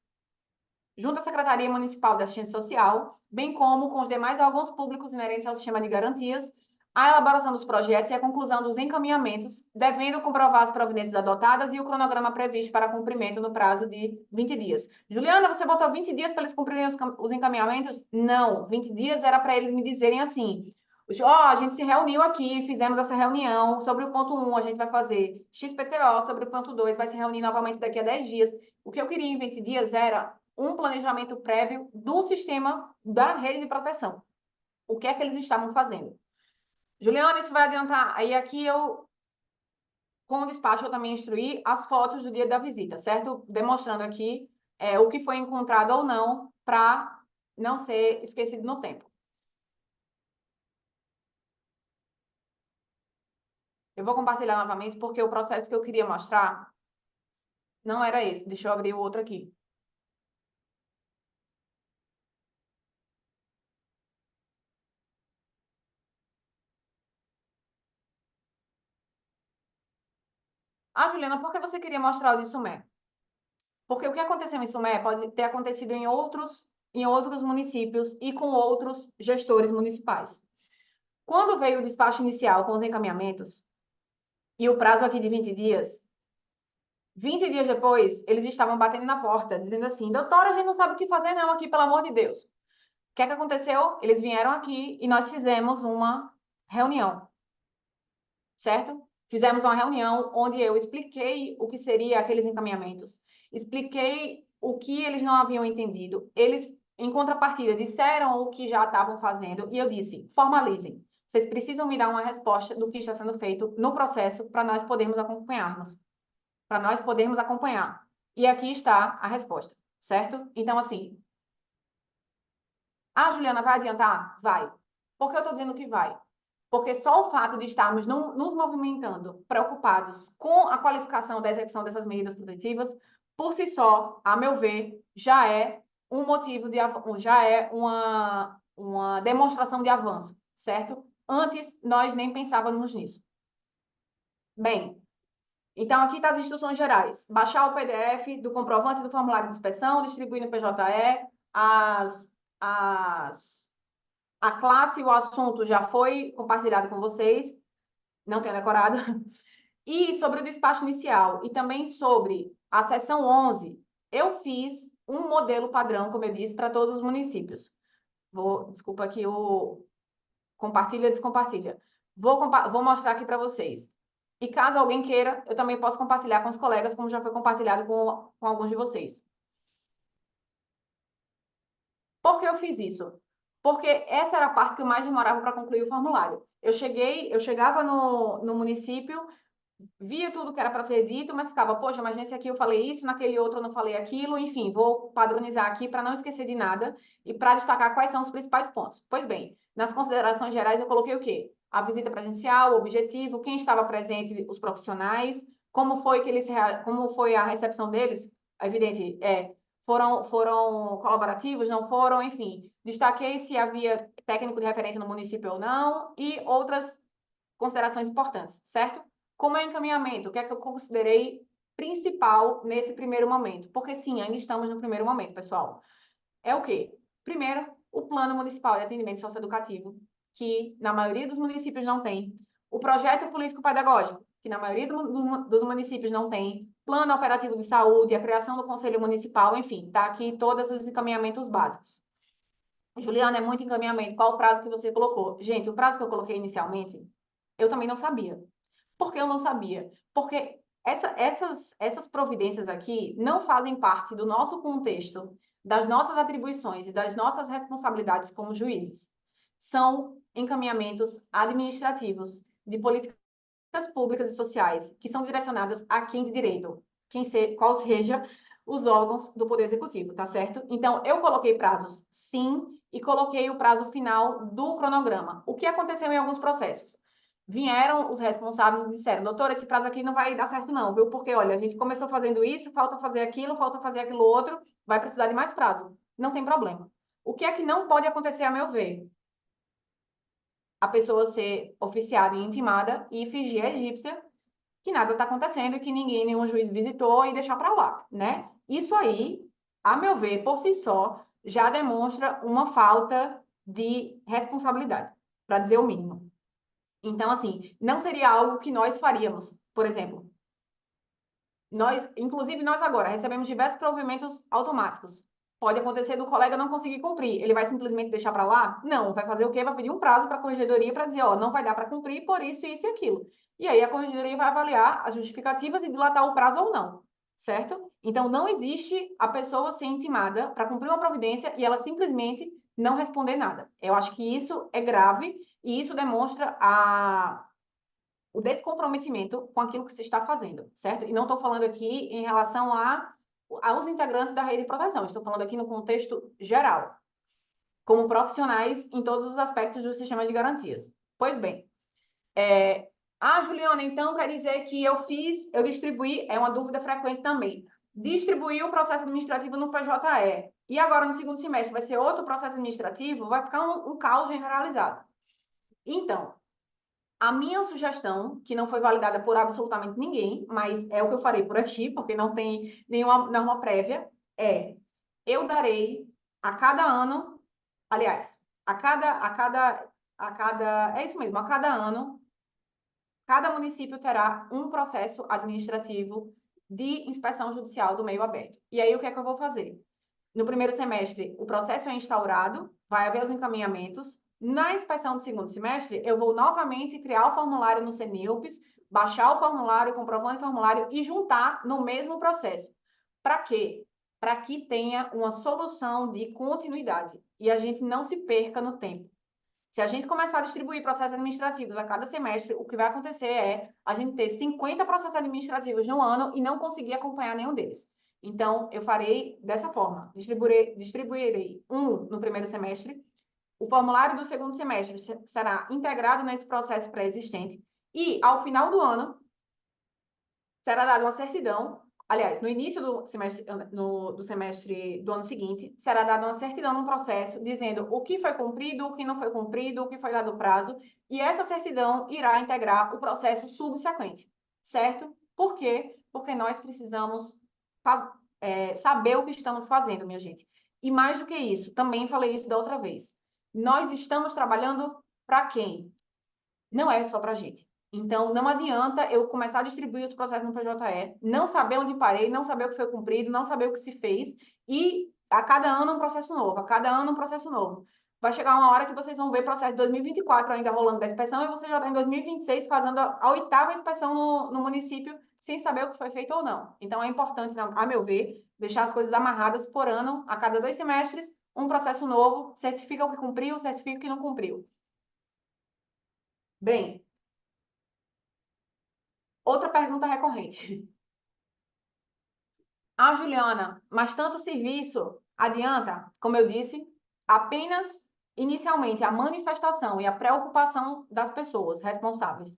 Municipal de Assistência Social, bem como com os demais órgãos públicos inerentes ao sistema de garantias, a elaboração dos projetos e a conclusão dos encaminhamentos, devendo comprovar as providências adotadas e o cronograma previsto para cumprimento no prazo de 20 dias. Juliana, você botou 20 dias para eles cumprirem os encaminhamentos? Não, 20 dias era para eles me dizerem assim: a gente se reuniu aqui, fizemos essa reunião sobre o ponto 1, a gente vai fazer XPTO, sobre o ponto 2, vai se reunir novamente daqui a 10 dias. O que eu queria em 20 dias era um planejamento prévio do sistema da rede de proteção. O que é que eles estavam fazendo? Juliana, isso vai adiantar. Aí aqui com o despacho, eu também instruí as fotos do dia da visita, certo? Demonstrando aqui o que foi encontrado ou não, para não ser esquecido no tempo. Eu vou compartilhar novamente, porque o processo que eu queria mostrar não era esse. Deixa eu abrir o outro aqui. Juliana, por que você queria mostrar o de Sumé? Porque o que aconteceu em Sumé pode ter acontecido em outros municípios e com outros gestores municipais. Quando veio o despacho inicial com os encaminhamentos, e o prazo aqui de 20 dias, 20 dias depois, eles estavam batendo na porta, dizendo assim: doutora, a gente não sabe o que fazer não aqui, pelo amor de Deus. O que é que aconteceu? Eles vieram aqui e nós fizemos uma reunião, certo? Fizemos uma reunião onde eu expliquei o que seria aqueles encaminhamentos, expliquei o que eles não haviam entendido. Eles, em contrapartida, disseram o que já estavam fazendo e eu disse: formalizem. Vocês precisam me dar uma resposta do que está sendo feito no processo para nós podermos acompanharmos, para nós podermos acompanhar. E aqui está a resposta, certo? Então, assim, Juliana, vai adiantar? Vai. Por que eu estou dizendo que vai? Porque só o fato de estarmos nos movimentando, preocupados com a qualificação da execução dessas medidas protetivas, por si só, a meu ver, já é um motivo de já é uma demonstração de avanço, certo? Antes, nós nem pensávamos nisso. Bem, então aqui estão as instruções gerais. Baixar o PDF do comprovante do formulário de inspeção, distribuir no PJE, a classe e o assunto já foi compartilhado com vocês, não tenho decorado. E sobre o despacho inicial e também sobre a seção 11, eu fiz um modelo padrão, como eu disse, para todos os municípios. Desculpa aqui o compartilha, descompartilha. Vou mostrar aqui para vocês. E caso alguém queira, eu também posso compartilhar com os colegas, como já foi compartilhado com alguns de vocês. Por que eu fiz isso? Porque essa era a parte que eu mais demorava para concluir o formulário. Eu chegava no município, via tudo que era para ser dito, mas ficava, poxa, mas nesse aqui eu falei isso, naquele outro eu não falei aquilo, enfim, vou padronizar aqui para não esquecer de nada e para destacar quais são os principais pontos. Pois bem, nas considerações gerais eu coloquei o quê? A visita presencial, o objetivo, quem estava presente, os profissionais, como foi a recepção deles, evidente, foram colaborativos, não foram, enfim, destaquei se havia técnico de referência no município ou não e outras considerações importantes, certo? Como é o encaminhamento? O que é que eu considerei principal nesse primeiro momento? Porque sim, ainda estamos no primeiro momento, pessoal. É o quê? Primeiro, o Plano Municipal de Atendimento Socioeducativo, que na maioria dos municípios não tem. O Projeto Político-Pedagógico, que na maioria dos municípios não tem. Plano Operativo de Saúde, a criação do Conselho Municipal, enfim, está aqui todos os encaminhamentos básicos. Juliana, é muito encaminhamento. Qual o prazo que você colocou? Gente, o prazo que eu coloquei inicialmente, eu também não sabia. Por que eu não sabia? Porque essas providências aqui não fazem parte do nosso contexto, das nossas atribuições e das nossas responsabilidades como juízes. São encaminhamentos administrativos de políticas públicas e sociais que são direcionadas a quem de direito, qual seja os órgãos do Poder Executivo, tá certo? Então, eu coloquei prazos, sim, e coloquei o prazo final do cronograma. O que aconteceu em alguns processos? Vieram os responsáveis e disseram: doutor, esse prazo aqui não vai dar certo não, viu? Porque, olha, a gente começou fazendo isso, falta fazer aquilo outro, vai precisar de mais prazo. Não tem problema. O que é que não pode acontecer, a meu ver? A pessoa ser oficiada e intimada e fingir egípcia que nada está acontecendo e que ninguém, nenhum juiz visitou e deixar para lá, né? Isso aí, a meu ver, por si só, já demonstra uma falta de responsabilidade, para dizer o mínimo. Então, assim, não seria algo que nós faríamos. Por exemplo, inclusive nós agora, recebemos diversos provimentos automáticos. Pode acontecer do colega não conseguir cumprir. Ele vai simplesmente deixar para lá? Não. Vai fazer o quê? Vai pedir um prazo para a corregedoria para dizer, ó, não vai dar para cumprir por isso, isso e aquilo. E aí a corregedoria vai avaliar as justificativas e dilatar o prazo ou não, certo? Então não existe a pessoa ser intimada para cumprir uma providência e ela simplesmente não responder nada. Eu acho que isso é grave e isso demonstra o descomprometimento com aquilo que se está fazendo, certo? E não estou falando aqui em relação aos integrantes da rede de proteção, estou falando aqui no contexto geral, como profissionais em todos os aspectos do sistema de garantias. Pois bem, Juliana, então quer dizer que eu distribuí, é uma dúvida frequente também, distribuir o processo administrativo no PJE, e agora no segundo semestre vai ser outro processo administrativo, vai ficar um caos generalizado. Então, a minha sugestão, que não foi validada por absolutamente ninguém, mas é o que eu farei por aqui, porque não tem nenhuma norma prévia, eu darei a cada ano, aliás, é isso mesmo, a cada ano, cada município terá um processo administrativo de inspeção judicial do meio aberto. E aí, o que é que eu vou fazer? No primeiro semestre, o processo é instaurado, vai haver os encaminhamentos. Na inspeção do segundo semestre, eu vou novamente criar o formulário no CNILPS, baixar o formulário, comprovando o formulário e juntar no mesmo processo. Para quê? Para que tenha uma solução de continuidade e a gente não se perca no tempo. Se a gente começar a distribuir processos administrativos a cada semestre, o que vai acontecer é a gente ter 50 processos administrativos no ano e não conseguir acompanhar nenhum deles. Então, eu farei dessa forma: distribuirei um no primeiro semestre, o formulário do segundo semestre será integrado nesse processo pré-existente, e, ao final do ano, será dada uma certidão. Aliás, no início do semestre do ano seguinte, será dada uma certidão no processo dizendo o que foi cumprido, o que não foi cumprido, o que foi dado prazo, e essa certidão irá integrar o processo subsequente, certo? Por quê? Porque nós precisamos saber o que estamos fazendo, minha gente. E mais do que isso, também falei isso da outra vez, nós estamos trabalhando para quem? Não é só para a gente. Então, não adianta eu começar a distribuir os processos no PJE, não saber onde parei, não saber o que foi cumprido, não saber o que se fez, e a cada ano um processo novo, a cada ano um processo novo. Vai chegar uma hora que vocês vão ver processo de 2024 ainda rolando da inspeção, e você já está em 2026 fazendo a oitava inspeção no município, sem saber o que foi feito ou não. Então, é importante, a meu ver, deixar as coisas amarradas por ano, a cada 2 semestres, um processo novo, certifica o que cumpriu, certifica o que não cumpriu. Bem, outra pergunta recorrente. Juliana, mas tanto serviço adianta, como eu disse, apenas inicialmente a manifestação e a preocupação das pessoas responsáveis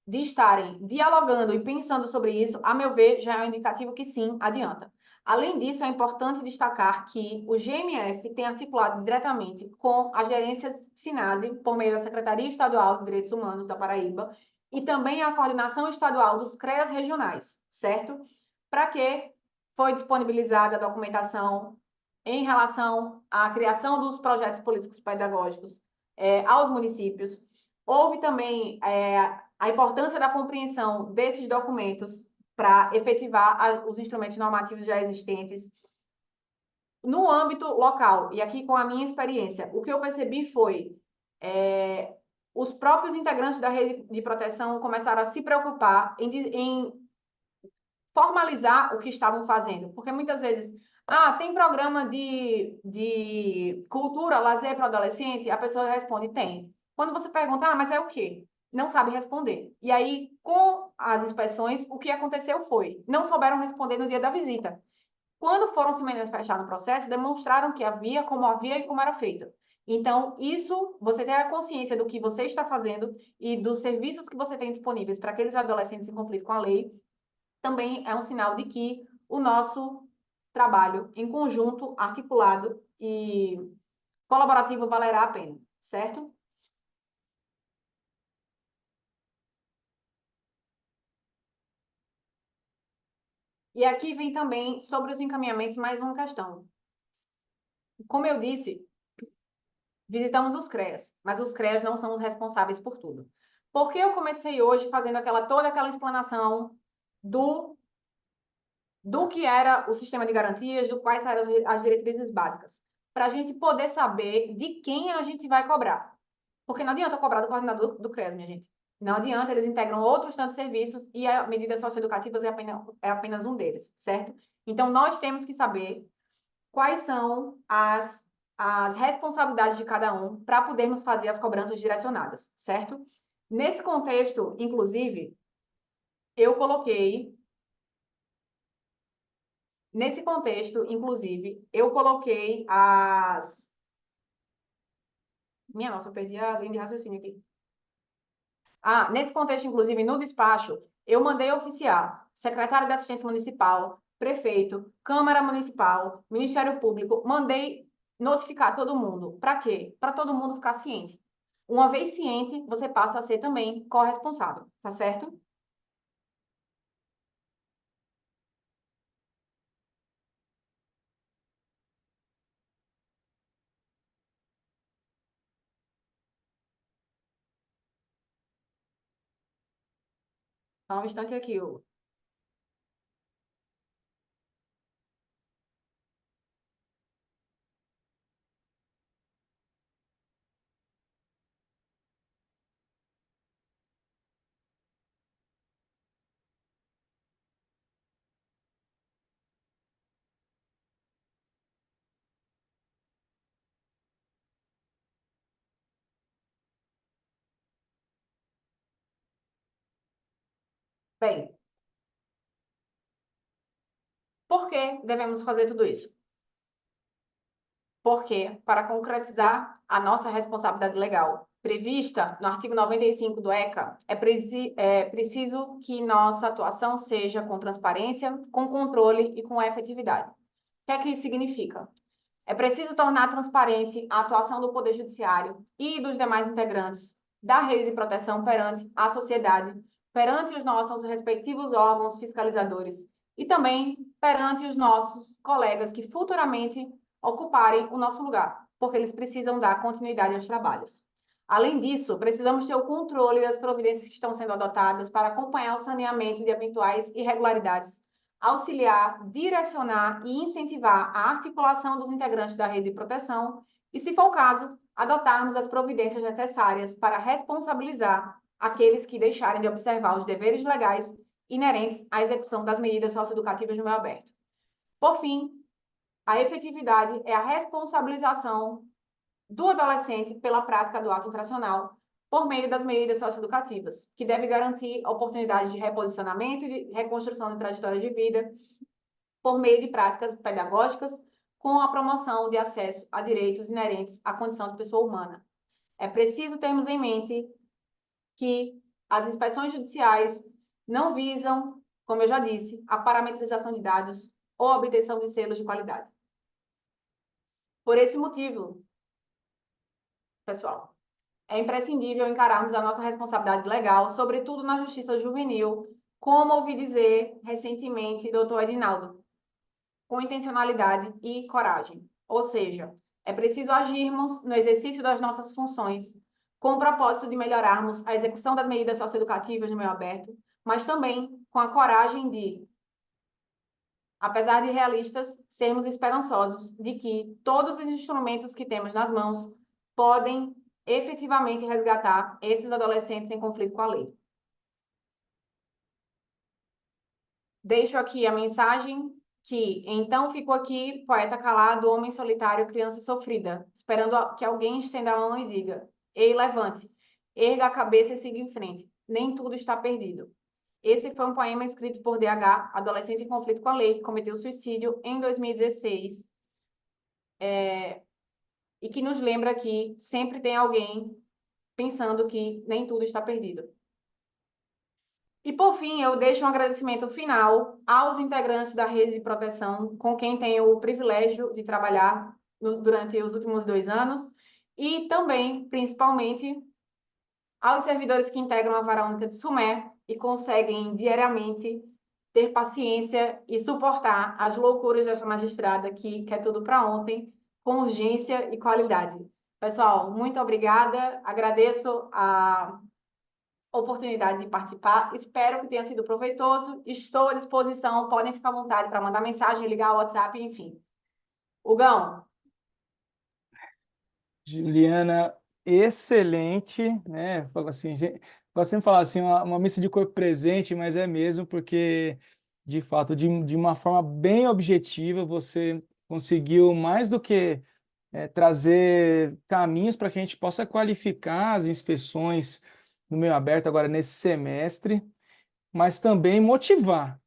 de estarem dialogando e pensando sobre isso, a meu ver, já é um indicativo que sim, adianta. Além disso, é importante destacar que o GMF tem articulado diretamente com a gerência SINASE, por meio da Secretaria Estadual de Direitos Humanos da Paraíba, e também a coordenação estadual dos CREAS regionais, certo? Para que foi disponibilizada a documentação em relação à criação dos projetos políticos pedagógicos aos municípios. Houve também a importância da compreensão desses documentos para efetivar os instrumentos normativos já existentes. No âmbito local, e aqui com a minha experiência, o que eu percebi foi os próprios integrantes da rede de proteção começaram a se preocupar em formalizar o que estavam fazendo, porque muitas vezes, tem programa de cultura, lazer para adolescente, a pessoa responde, tem. Quando você pergunta, mas é o quê? Não sabe responder. E aí, com as inspeções, o que aconteceu foi, não souberam responder no dia da visita. Quando foram se manifestar no processo, demonstraram que havia, como havia e como era feito. Então, isso, você ter a consciência do que você está fazendo e dos serviços que você tem disponíveis para aqueles adolescentes em conflito com a lei, também é um sinal de que o nosso trabalho em conjunto, articulado e colaborativo valerá a pena, certo? E aqui vem também sobre os encaminhamentos mais uma questão. Como eu disse, visitamos os CREAs, mas os CREAs não são os responsáveis por tudo. Porque eu comecei hoje fazendo toda aquela explanação do que era o sistema de garantias, do quais eram as diretrizes básicas, para a gente poder saber de quem a gente vai cobrar. Porque não adianta cobrar do coordenador do CREAS, minha gente. Não adianta, eles integram outros tantos serviços e a medidas socioeducativas é apenas um deles, certo? Então, nós temos que saber quais são as responsabilidades de cada um para podermos fazer as cobranças direcionadas, certo? Nesse contexto, inclusive, eu coloquei Nesse contexto, inclusive, eu coloquei as. Minha nossa, eu perdi a linha de raciocínio aqui. Nesse contexto, inclusive, no despacho, eu mandei oficiar secretário de Assistência Municipal, prefeito, Câmara Municipal, Ministério Público, mandei notificar todo mundo. Para quê? Para todo mundo ficar ciente. Uma vez ciente, você passa a ser também corresponsável, tá certo? Só um instante aqui, Hugo. Bem, por que devemos fazer tudo isso? Porque, para concretizar a nossa responsabilidade legal prevista no artigo 95 do ECA, é preciso que nossa atuação seja com transparência, com controle e com efetividade. O que é que isso significa? É preciso tornar transparente a atuação do Poder Judiciário e dos demais integrantes da rede de proteção perante a sociedade, perante os nossos respectivos órgãos fiscalizadores e também perante os nossos colegas que futuramente ocuparem o nosso lugar, porque eles precisam dar continuidade aos trabalhos. Além disso, precisamos ter o controle das providências que estão sendo adotadas para acompanhar o saneamento de eventuais irregularidades, auxiliar, direcionar e incentivar a articulação dos integrantes da rede de proteção e, se for o caso, adotarmos as providências necessárias para responsabilizar aqueles que deixarem de observar os deveres legais inerentes à execução das medidas socioeducativas no meio aberto. Por fim, a efetividade é a responsabilização do adolescente pela prática do ato infracional por meio das medidas socioeducativas, que deve garantir oportunidades de reposicionamento e de reconstrução de trajetória de vida por meio de práticas pedagógicas com a promoção de acesso a direitos inerentes à condição de pessoa humana. É preciso termos em mente que as inspeções judiciais não visam, como eu já disse, a parametrização de dados ou a obtenção de selos de qualidade. Por esse motivo, pessoal, é imprescindível encararmos a nossa responsabilidade legal, sobretudo na justiça juvenil, como ouvi dizer recentemente doutor Edinaldo, com intencionalidade e coragem. Ou seja, é preciso agirmos no exercício das nossas funções com o propósito de melhorarmos a execução das medidas socioeducativas no meio aberto, mas também com a coragem de, apesar de realistas, sermos esperançosos de que todos os instrumentos que temos nas mãos podem efetivamente resgatar esses adolescentes em conflito com a lei. Deixo aqui a mensagem que então ficou aqui, poeta calado, homem solitário, criança sofrida, esperando que alguém estenda a mão e diga: ei, levante, erga a cabeça e siga em frente. Nem tudo está perdido. Esse foi um poema escrito por DH, adolescente em conflito com a lei, que cometeu suicídio em 2016, e que nos lembra que sempre tem alguém pensando que nem tudo está perdido. E, por fim, eu deixo um agradecimento final aos integrantes da rede de proteção, com quem tenho o privilégio de trabalhar durante os últimos 2 anos, e também, principalmente, aos servidores que integram a Vara Única de Sumé e conseguem diariamente ter paciência e suportar as loucuras dessa magistrada que quer tudo para ontem, com urgência e qualidade. Pessoal, muito obrigada. Agradeço a oportunidade de participar. Espero que tenha sido proveitoso. Estou à disposição. Podem ficar à vontade para mandar mensagem, ligar o WhatsApp, enfim. Hugão, Juliana, excelente, né? Fala assim, gosto sempre de falar assim, uma missa de corpo presente, mas é mesmo porque, de fato, de uma forma bem objetiva, você conseguiu mais do que trazer caminhos para que a gente possa qualificar as inspeções no meio aberto agora nesse semestre, mas também motivar,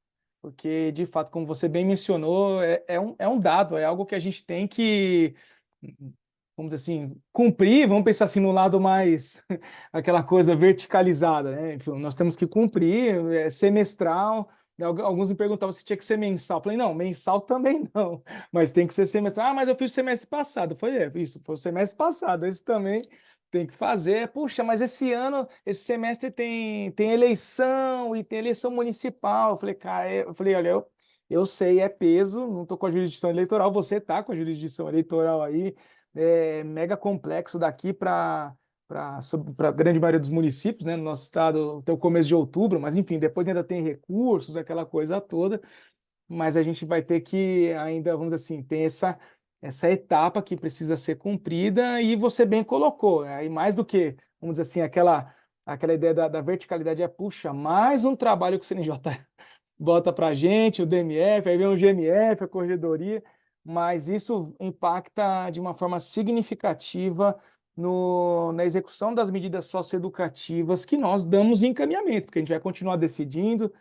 porque, de fato, como você bem mencionou, é um dado, é algo que a gente tem que, vamos dizer assim, cumprir, vamos pensar assim no lado mais, aquela coisa verticalizada, né? Enfim, nós temos que cumprir, é semestral. Alguns me perguntavam se tinha que ser mensal. Eu falei, não, mensal também não, mas tem que ser semestral. Ah, mas eu fiz o semestre passado. Foi isso, foi o semestre passado, esse também tem que fazer. Puxa, mas esse ano, esse semestre tem eleição e tem eleição municipal. Eu falei, cara, eu falei, olha, eu sei, é peso, não estou com a jurisdição eleitoral, você está com a jurisdição eleitoral aí, é mega complexo daqui para a grande maioria dos municípios, né? No nosso estado, até o começo de outubro, mas enfim, depois ainda tem recursos, aquela coisa toda, mas a gente vai ter que ainda, vamos dizer assim, tem essa etapa que precisa ser cumprida e você bem colocou, aí mais do que, vamos dizer assim, aquela ideia da verticalidade puxa, mais um trabalho que o CNJ bota para a gente, o DMF, aí vem o GMF, a corregedoria, mas isso impacta de uma forma significativa na execução das medidas socioeducativas que nós damos encaminhamento, porque a gente vai continuar decidindo,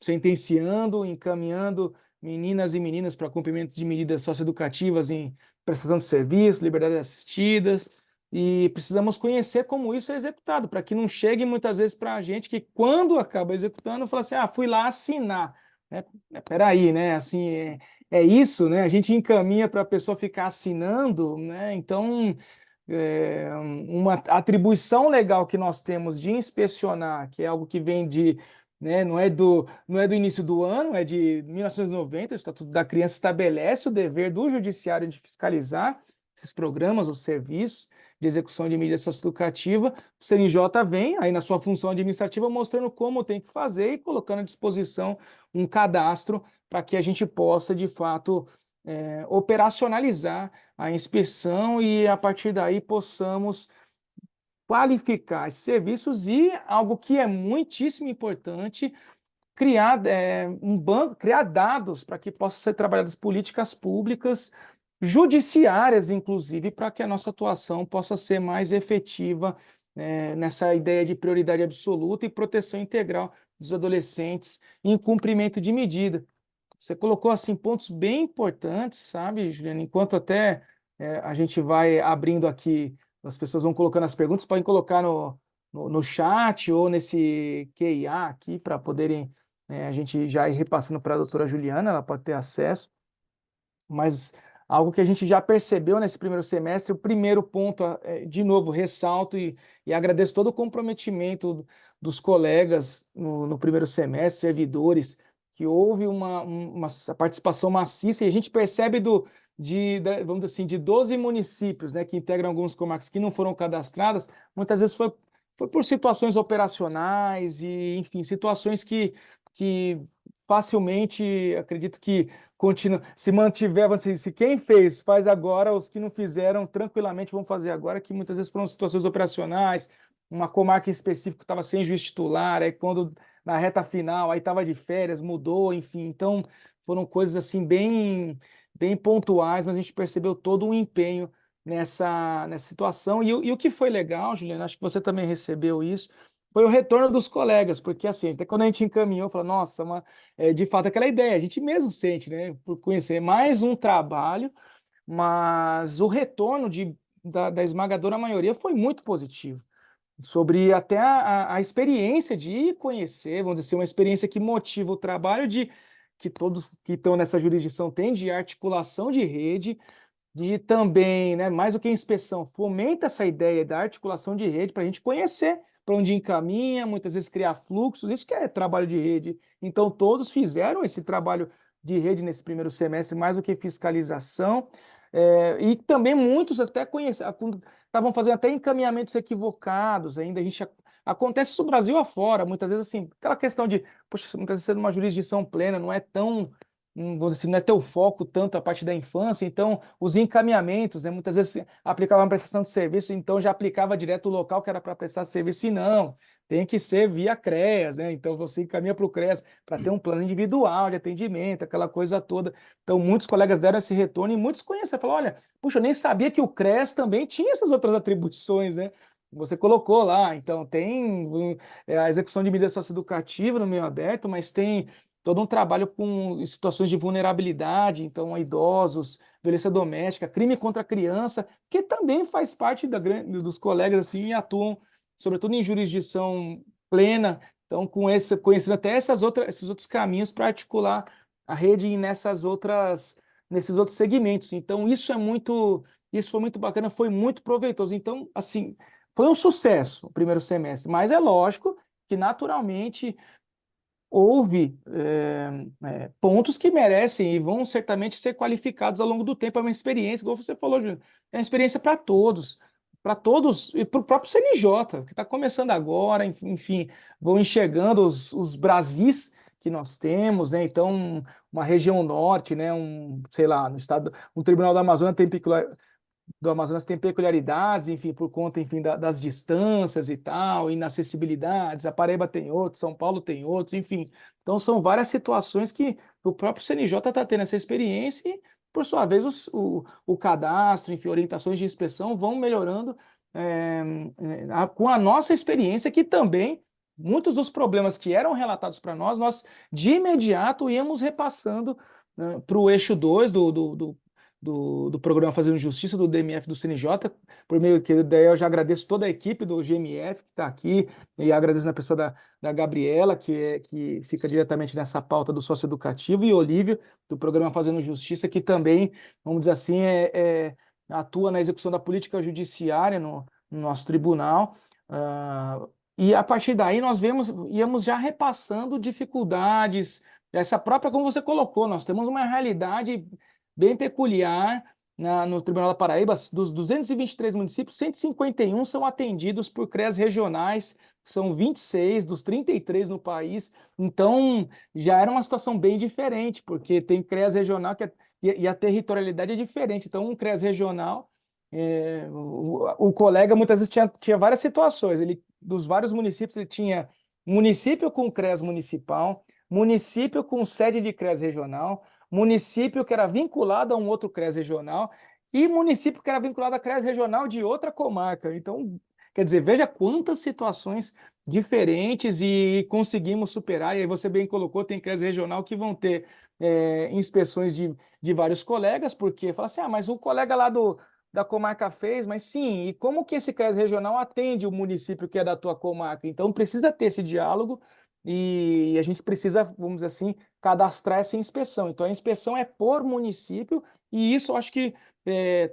sentenciando, encaminhando meninas e meninos para cumprimento de medidas socioeducativas em prestação de serviço, liberdades assistidas, e precisamos conhecer como isso é executado, para que não chegue muitas vezes para a gente que, quando acaba executando, fala assim, fui lá assinar. Peraí, né? Assim, é isso, né? A gente encaminha para a pessoa ficar assinando, né? Então, uma atribuição legal que nós temos de inspecionar, que é algo que vem de, né, não é do início do ano, é de 1990, o Estatuto da Criança estabelece o dever do judiciário de fiscalizar esses programas, os serviços de execução de mídia socioeducativa. O CNJ vem aí na sua função administrativa mostrando como tem que fazer e colocando à disposição um cadastro para que a gente possa, de fato, operacionalizar a inspeção e, a partir daí, possamos qualificar esses serviços e, algo que é muitíssimo importante, criar um banco, criar dados para que possam ser trabalhadas políticas públicas, judiciárias, inclusive, para que a nossa atuação possa ser mais efetiva, nessa ideia de prioridade absoluta e proteção integral dos adolescentes em cumprimento de medida. Você colocou assim pontos bem importantes, sabe, Juliana? Enquanto até a gente vai abrindo aqui, as pessoas vão colocando as perguntas, podem colocar no chat ou nesse QIA aqui para poderem a gente já ir repassando para a doutora Juliana, ela pode ter acesso. Mas algo que a gente já percebeu nesse primeiro semestre, o primeiro ponto, de novo, ressalto e agradeço todo o comprometimento dos colegas no primeiro semestre, servidores, que houve uma participação maciça e a gente percebe vamos dizer assim, de 12 municípios, né, que integram algumas comarcas que não foram cadastradas, muitas vezes foi por situações operacionais e, enfim, situações que facilmente, acredito que se mantiver, se quem fez, faz agora, os que não fizeram, tranquilamente vão fazer agora, que muitas vezes foram situações operacionais, uma comarca em específico estava sem juiz titular, aí quando na reta final, aí estava de férias, mudou, enfim, então foram coisas assim bem pontuais, mas a gente percebeu todo um empenho nessa situação, e o que foi legal, Juliana, acho que você também recebeu isso, foi o retorno dos colegas, porque assim, até quando a gente encaminhou, falou, nossa, de fato aquela ideia, a gente mesmo sente, né, por conhecer mais um trabalho, mas o retorno da esmagadora maioria foi muito positivo, sobre até a experiência de conhecer, vamos dizer assim, uma experiência que motiva o trabalho que todos que estão nessa jurisdição têm de articulação de rede, de também, né, mais do que inspeção, fomenta essa ideia da articulação de rede para a gente conhecer para onde encaminha, muitas vezes criar fluxos, isso que é trabalho de rede. Então, todos fizeram esse trabalho de rede nesse primeiro semestre, mais do que fiscalização. E também muitos até estavam fazendo até encaminhamentos equivocados ainda. Acontece isso no Brasil afora, muitas vezes assim, aquela questão de, poxa, muitas vezes sendo uma jurisdição plena, não é tão, vamos dizer assim, não é teu foco tanto a parte da infância, então os encaminhamentos, né, muitas vezes aplicava uma prestação de serviço, então já aplicava direto o local que era para prestar serviço, e não, tem que ser via CREAS, né? Então você encaminha para o CREAS para ter um plano individual de atendimento, aquela coisa toda. Então muitos colegas deram esse retorno e muitos conhecem, falaram, olha, puxa, eu nem sabia que o CREAS também tinha essas outras atribuições, né? Você colocou lá, então tem a execução de medida socioeducativa no meio aberto, mas tem todo um trabalho com situações de vulnerabilidade, então a idosos, violência doméstica, crime contra a criança, que também faz parte dos colegas assim e atuam, sobretudo em jurisdição plena, então conhecendo até esses outros caminhos para articular a rede nesses outros segmentos. Então isso foi muito bacana, foi muito proveitoso. Então, assim, foi um sucesso o primeiro semestre, mas é lógico que naturalmente houve pontos que merecem e vão certamente ser qualificados ao longo do tempo. É uma experiência, como você falou, Júlio, é uma experiência para todos e para o próprio CNJ, que está começando agora, enfim, vão enxergando os Brasis que nós temos, né? Então, uma região norte, né? Sei lá, no estado, um Tribunal da Amazônia do Amazonas tem peculiaridades, enfim, por conta, enfim, das distâncias e tal, inacessibilidades. A Paraíba tem outros, São Paulo tem outros, enfim. Então, são várias situações que o próprio CNJ está tendo essa experiência e, por sua vez, o cadastro, enfim, orientações de inspeção vão melhorando com a nossa experiência, que também muitos dos problemas que eram relatados para nós de imediato íamos repassando para o eixo 2 do programa Fazendo Justiça, do DMF do CNJ, por meio que daí eu já agradeço toda a equipe do GMF que está aqui, e agradeço na pessoa da Gabriela, que fica diretamente nessa pauta do socioeducativo, e Olívio, do programa Fazendo Justiça, que também, vamos dizer assim, atua na execução da política judiciária no nosso tribunal. E a partir daí íamos já repassando dificuldades, essa própria, como você colocou, nós temos uma realidade bem peculiar no Tribunal da Paraíba. Dos 223 municípios, 151 são atendidos por CREAs regionais, são 26 dos 33 no país. Então, já era uma situação bem diferente, porque tem CREAs regional e a territorialidade é diferente. Então, um CREAs regional, o colega muitas vezes tinha várias situações. Dos vários municípios, ele tinha município com CREAS municipal, município com sede de CREAS regional, município que era vinculado a um outro CREAS regional e município que era vinculado a CREAS regional de outra comarca. Então, quer dizer, veja quantas situações diferentes e conseguimos superar. E aí você bem colocou, tem CREAS regional que vão ter inspeções de vários colegas, porque fala assim, mas o colega lá da comarca fez, mas sim, e como que esse CREAS regional atende o município que é da tua comarca? Então, precisa ter esse diálogo e a gente precisa, vamos dizer assim, cadastrar essa inspeção. Então, a inspeção é por município, e isso eu acho que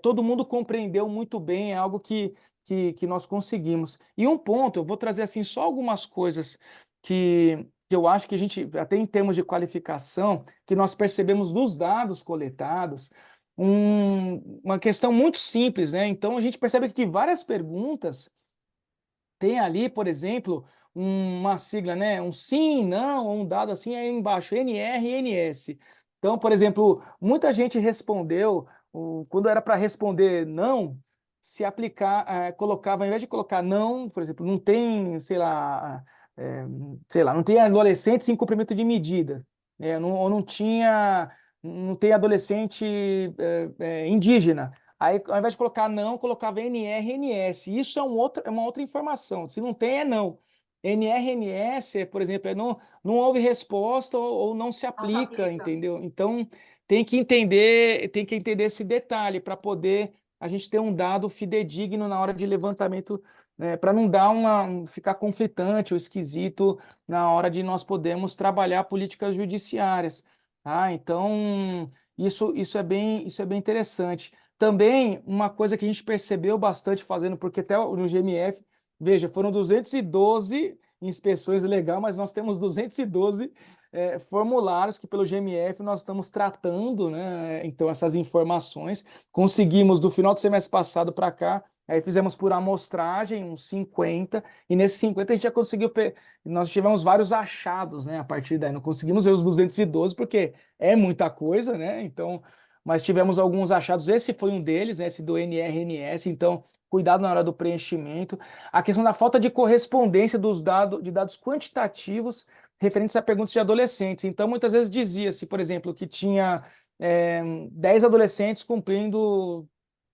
todo mundo compreendeu muito bem, é algo que nós conseguimos. E um ponto, eu vou trazer assim só algumas coisas que eu acho que a gente, até em termos de qualificação, que nós percebemos nos dados coletados, uma questão muito simples, né? Então, a gente percebe que de várias perguntas, tem ali, por exemplo, uma sigla, né? Um sim, não, ou um dado assim, aí embaixo, NR e NS. Então, por exemplo, muita gente respondeu, quando era para responder não, se aplicar, colocava, ao invés de colocar não, por exemplo, não tem, é, sei lá, não tem adolescentes em cumprimento de medida, ou não tem adolescente indígena. Aí, ao invés de colocar não, colocava NR, NS. Isso é uma outra informação. Se não tem, é não. NR, NS, por exemplo, não houve resposta ou não se Não se aplica, aplica. entendeu? Então, tem que entender esse detalhe para poder a gente ter um dado fidedigno na hora de levantamento, né, para não ficar conflitante ou esquisito na hora de nós podermos trabalhar políticas judiciárias. Então, isso é bem interessante. Também uma coisa que a gente percebeu bastante fazendo, porque até no GMF Veja, foram 212 inspeções legal, mas nós temos 212 formulários que pelo GMF nós estamos tratando, né? Então, essas informações. Conseguimos, do final do semestre passado para cá, aí fizemos por amostragem, uns 50, e nesses 50 a gente já conseguiu. Nós tivemos vários achados, né? A partir daí, não conseguimos ver os 212, porque é muita coisa, né? Então, mas tivemos alguns achados. Esse foi um deles, né? Esse do NRNS, então. Cuidado na hora do preenchimento. A questão da falta de correspondência de dados quantitativos referentes a perguntas de adolescentes. Então, muitas vezes dizia-se, por exemplo, que tinha 10 adolescentes cumprindo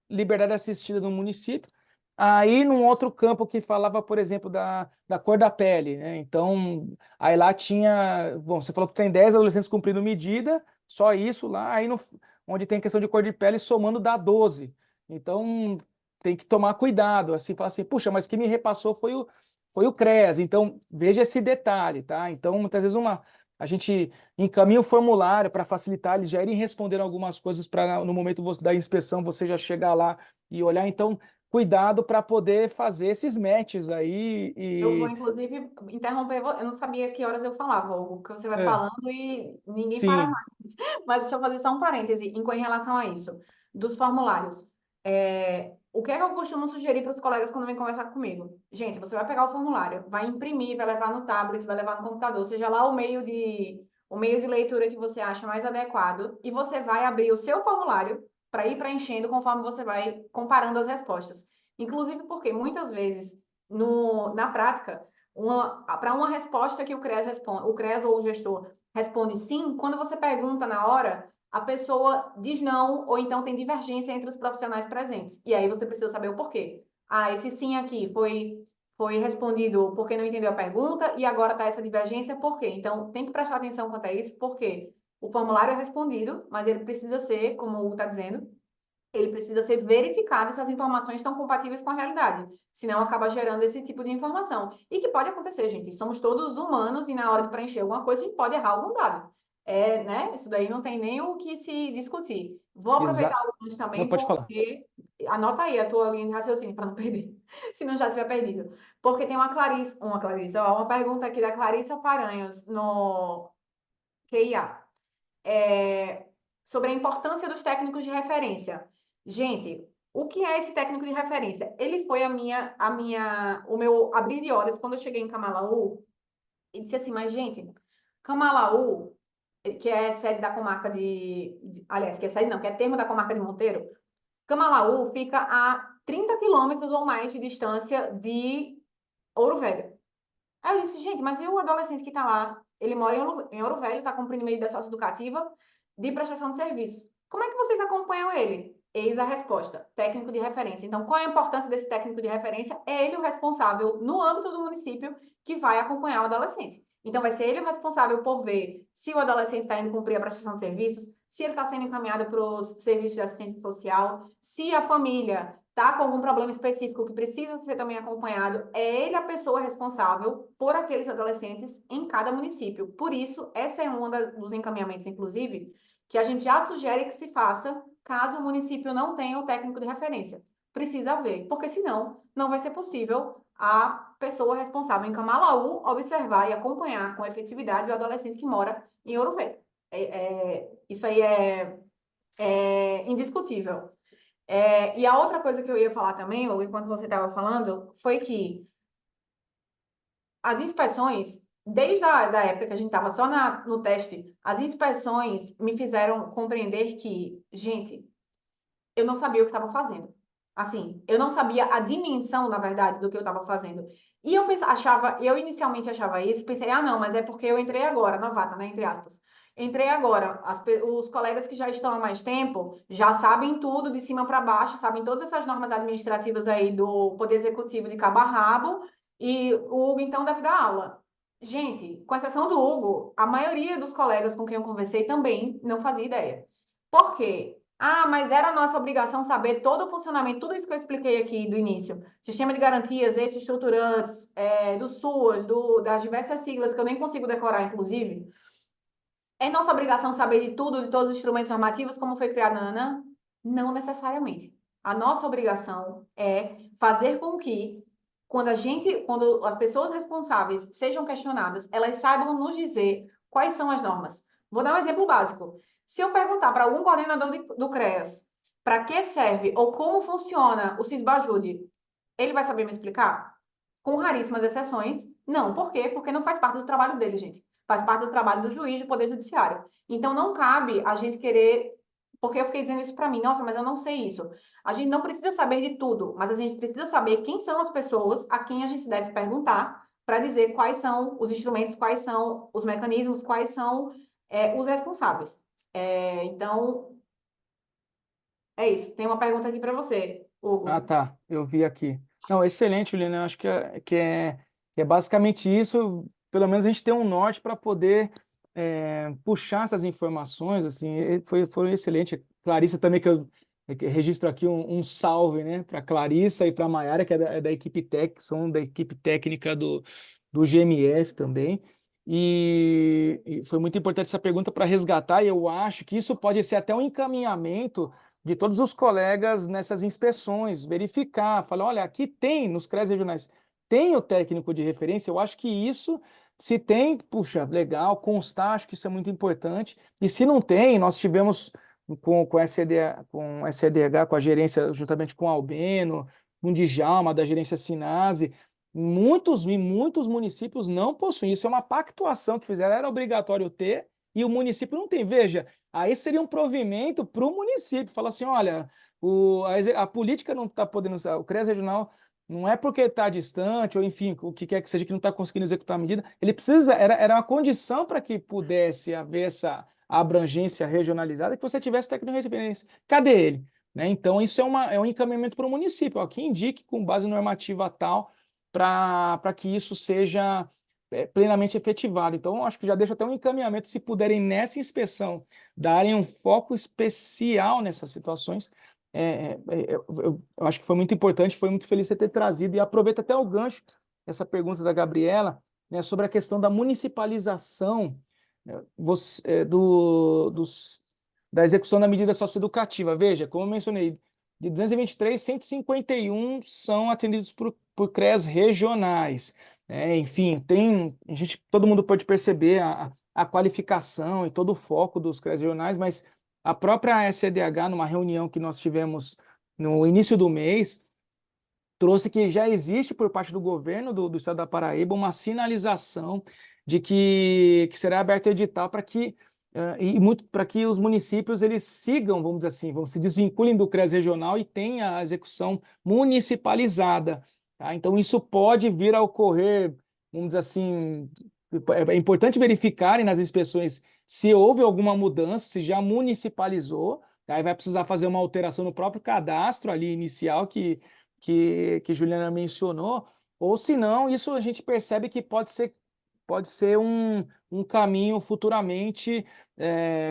liberdade assistida no município. Aí, num outro campo que falava, por exemplo, da cor da pele, né? Então, aí lá tinha. Bom, você falou que tem 10 adolescentes cumprindo medida, só isso lá. Aí, onde tem questão de cor de pele, somando dá 12. Então, tem que tomar cuidado. Assim, falar assim, puxa, mas quem me repassou foi o CREAS. Então, veja esse detalhe, tá? Então, muitas vezes a gente encaminha o formulário para facilitar eles já irem respondendo algumas coisas para no momento da inspeção você já chegar lá e olhar. Então, cuidado para poder fazer esses matches aí Eu vou, e inclusive, interromper. Eu não sabia que horas eu falava, Hugo, que você vai é, falando e ninguém para sim, mais. Mas deixa eu fazer só um parêntese em relação a isso, dos formulários. O que é que eu costumo sugerir para os colegas quando vêm conversar comigo? Gente, você vai pegar o formulário, vai imprimir, vai levar no tablet, vai levar no computador, seja lá o meio de leitura que você acha mais adequado, e você vai abrir o seu formulário para ir preenchendo conforme você vai comparando as respostas. Inclusive porque muitas vezes na prática, para uma resposta que o CREAS responde, o CREAS ou o gestor responde sim, quando você pergunta na hora, a pessoa diz não, ou então tem divergência entre os profissionais presentes. E aí você precisa saber o porquê. Ah, esse sim aqui foi respondido porque não entendeu a pergunta, e agora está essa divergência, por quê? Então, tem que prestar atenção quanto a isso, porque o formulário é respondido, mas ele precisa ser, como o Hugo está dizendo, ele precisa ser verificado se as informações estão compatíveis com a realidade. Senão acaba gerando esse tipo de informação. E que pode acontecer, gente. Somos todos humanos e na hora de preencher alguma coisa a gente pode errar algum dado. Né? Isso daí não tem nem o que se discutir. Vou aproveitar exato. o gancho Não também pode falar. porque anota aí a tua linha de raciocínio para não perder, se não já tiver perdido. Porque tem uma pergunta aqui da Clarissa Paranhos no QIA é, sobre a importância dos técnicos de referência. Gente, o que é esse técnico de referência? Ele foi o meu abrir de olhos quando eu cheguei em Camalaú e disse assim, mas gente, Camalaú, que é sede da comarca aliás, que é sede não, que é termo da comarca de Monteiro, Camalaú fica a 30 quilômetros ou mais de distância de Ouro Velho. Aí eu disse, gente, mas e o adolescente que está lá? Ele mora em Ouro Velho, está cumprindo medida socioeducativa de prestação de serviços. Como é que vocês acompanham ele? Eis a resposta, técnico de referência. Então, qual é a importância desse técnico de referência? É ele o responsável, no âmbito do município, que vai acompanhar o adolescente. Então, vai ser ele o responsável por ver se o adolescente está indo cumprir a prestação de serviços, se ele está sendo encaminhado para os serviços de assistência social, se a família está com algum problema específico que precisa ser também acompanhado, é ele a pessoa responsável por aqueles adolescentes em cada município. Por isso, essa é um dos encaminhamentos, inclusive, que a gente já sugere que se faça caso o município não tenha o técnico de referência. Precisa haver, porque senão não vai ser possível a pessoa responsável em Camalaú observar e acompanhar com efetividade o adolescente que mora em Ouro Velho. Isso aí é indiscutível. E a outra coisa que eu ia falar também, ou enquanto você estava falando, foi que as inspeções, desde a da época que a gente estava só no teste, as inspeções me fizeram compreender que, gente, eu não sabia o que estava fazendo. Assim, eu não sabia a dimensão, na verdade, do que eu estava fazendo. E eu inicialmente achava isso, pensei, ah, não, mas é porque eu entrei agora, novata, né, entre aspas. Entrei agora. Os colegas que já estão há mais tempo já sabem tudo de cima para baixo, sabem todas essas normas administrativas aí do Poder Executivo de cabo a rabo, e o Hugo então deve dar aula. Gente, com exceção do Hugo, a maioria dos colegas com quem eu conversei também não fazia ideia. Por quê? Ah, mas era nossa obrigação saber todo o funcionamento, tudo isso que eu expliquei aqui do início. Sistema de garantias, eixos estruturantes, do SUAS, das diversas siglas que eu nem consigo decorar, inclusive. É nossa obrigação saber de tudo, de todos os instrumentos normativos, como foi criado na ANAN? Não necessariamente. A nossa obrigação é fazer com que quando as pessoas responsáveis sejam questionadas, elas saibam nos dizer quais são as normas. Vou dar um exemplo básico. Se eu perguntar para algum coordenador do CREAS para que serve ou como funciona o Sisbajude, ele vai saber me explicar? Com raríssimas exceções, não. Por quê? Porque não faz parte do trabalho dele, gente. Faz parte do trabalho do juiz do Poder Judiciário. Então, não cabe a gente querer. Porque eu fiquei dizendo isso para mim, nossa, mas eu não sei isso. A gente não precisa saber de tudo, mas a gente precisa saber quem são as pessoas a quem a gente deve perguntar para dizer quais são os instrumentos, quais são os mecanismos, quais são os responsáveis. Então, é isso. Tem uma pergunta aqui para você, Ah, Hugo. tá. Eu vi aqui. Não, excelente, Juliana. Eu acho que é basicamente isso. Pelo menos a gente tem um norte para poder puxar essas informações. Assim, foi excelente. Clarissa também, que registro aqui um salve, né, para Clarissa e para a Maiara, que é da equipe técnica, são da equipe técnica do GMF também. E foi muito importante essa pergunta para resgatar, e eu acho que isso pode ser até um encaminhamento de todos os colegas nessas inspeções, verificar, falar, olha, aqui tem, nos CREAs regionais, tem o técnico de referência, eu acho que isso, se tem, puxa, legal, constar, acho que isso é muito importante, e se não tem, nós tivemos com a SEDH, com a gerência, juntamente com o Albeno, com o Djalma, da gerência Sinase, muitos municípios não possuem, isso é uma pactuação que fizeram, era obrigatório ter, e o município não tem, veja, aí seria um provimento para o município, falar assim, olha, a política não está podendo, o CREAS regional não é porque está distante, ou enfim, o que quer que seja que não está conseguindo executar a medida, ele precisa, era uma condição para que pudesse haver essa abrangência regionalizada, que você tivesse técnico de referência. Cadê ele? Né? Então, isso é um encaminhamento para o município, ó, que indique com base normativa tal, para que isso seja plenamente efetivado. Então, acho que já deixa até um encaminhamento, se puderem nessa inspeção darem um foco especial nessas situações. Eu acho que foi muito importante, foi muito feliz você ter trazido, e aproveito até o gancho, essa pergunta da Gabriela, né, sobre a questão da municipalização, né, da execução da medida socioeducativa. Veja, como eu mencionei, de 223, 151 são atendidos por CREAs regionais. Enfim, todo mundo pode perceber a qualificação e todo o foco dos CREAs regionais, mas a própria SEDH, numa reunião que nós tivemos no início do mês, trouxe que já existe por parte do governo do estado da Paraíba uma sinalização de que será aberto edital para que para que os municípios eles sigam, vamos dizer assim, se desvinculem do CREAS regional e tenha a execução municipalizada. Tá? Então isso pode vir a ocorrer, vamos dizer assim, é importante verificarem nas inspeções se houve alguma mudança, se já municipalizou, tá? Aí vai precisar fazer uma alteração no próprio cadastro ali inicial que Juliana mencionou, ou se não, isso a gente percebe que pode ser um caminho futuramente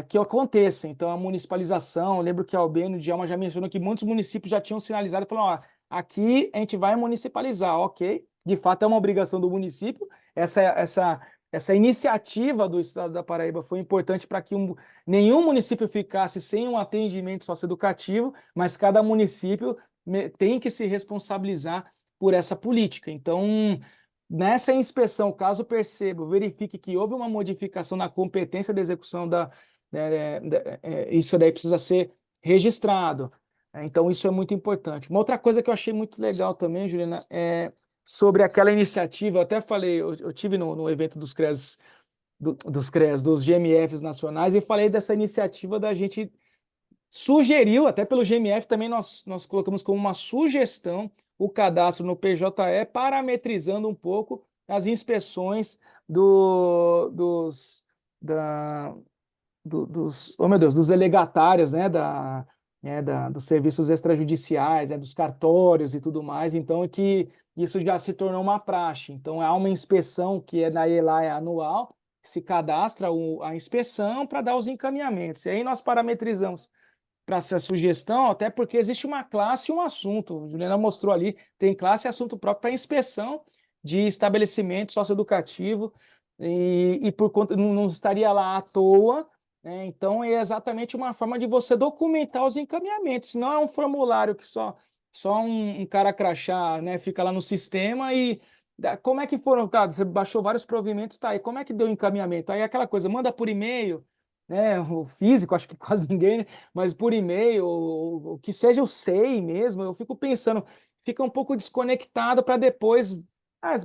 que aconteça. Então, a municipalização, eu lembro que a Albeno e Djalma já mencionou que muitos municípios já tinham sinalizado e falaram, ó, aqui a gente vai municipalizar, ok? De fato, é uma obrigação do município. Essa iniciativa do Estado da Paraíba foi importante para que nenhum município ficasse sem um atendimento socioeducativo, mas cada município tem que se responsabilizar por essa política. Então, nessa inspeção, caso perceba, verifique que houve uma modificação na competência da execução isso daí precisa ser registrado. Então, isso é muito importante. Uma outra coisa que eu achei muito legal também, Juliana, é sobre aquela iniciativa, eu até falei, eu tive no evento dos CREAS, dos GMFs nacionais, e falei dessa iniciativa da gente sugeriu, até pelo GMF também nós colocamos como uma sugestão o cadastro no PJE, parametrizando um pouco as inspeções oh meu Deus, dos delegatários, né, dos serviços extrajudiciais, dos cartórios e tudo mais, então que isso já se tornou uma praxe. Então há uma inspeção que é da ELA anual, se cadastra a inspeção para dar os encaminhamentos, e aí nós parametrizamos para essa sugestão, até porque existe uma classe e um assunto. A Juliana mostrou ali, tem classe e assunto próprio para inspeção de estabelecimento socioeducativo, e por conta não estaria lá à toa, né? Então é exatamente uma forma de você documentar os encaminhamentos, não é um formulário que só um cara crachá, né, fica lá no sistema e como é que foram, tá, você baixou vários provimentos, tá, e como é que deu o encaminhamento? Aí aquela coisa, manda por e-mail, né, o físico, acho que quase ninguém, né, mas por e-mail, ou que seja o SEI mesmo, eu fico pensando, fica um pouco desconectado para depois,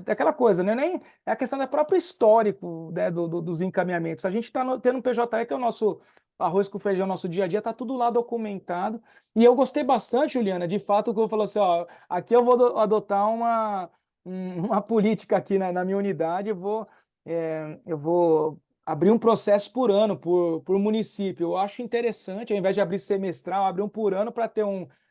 aquela coisa, né, nem, é a questão do próprio histórico, né, dos encaminhamentos. A gente está tendo um PJE que é o nosso arroz com feijão, nosso dia a dia, tá tudo lá documentado. E eu gostei bastante, Juliana, de fato, que eu falou assim, ó, aqui eu vou adotar uma política aqui na minha unidade, eu vou abrir um processo por ano, por município. Eu acho interessante, ao invés de abrir semestral, abrir um por ano para ter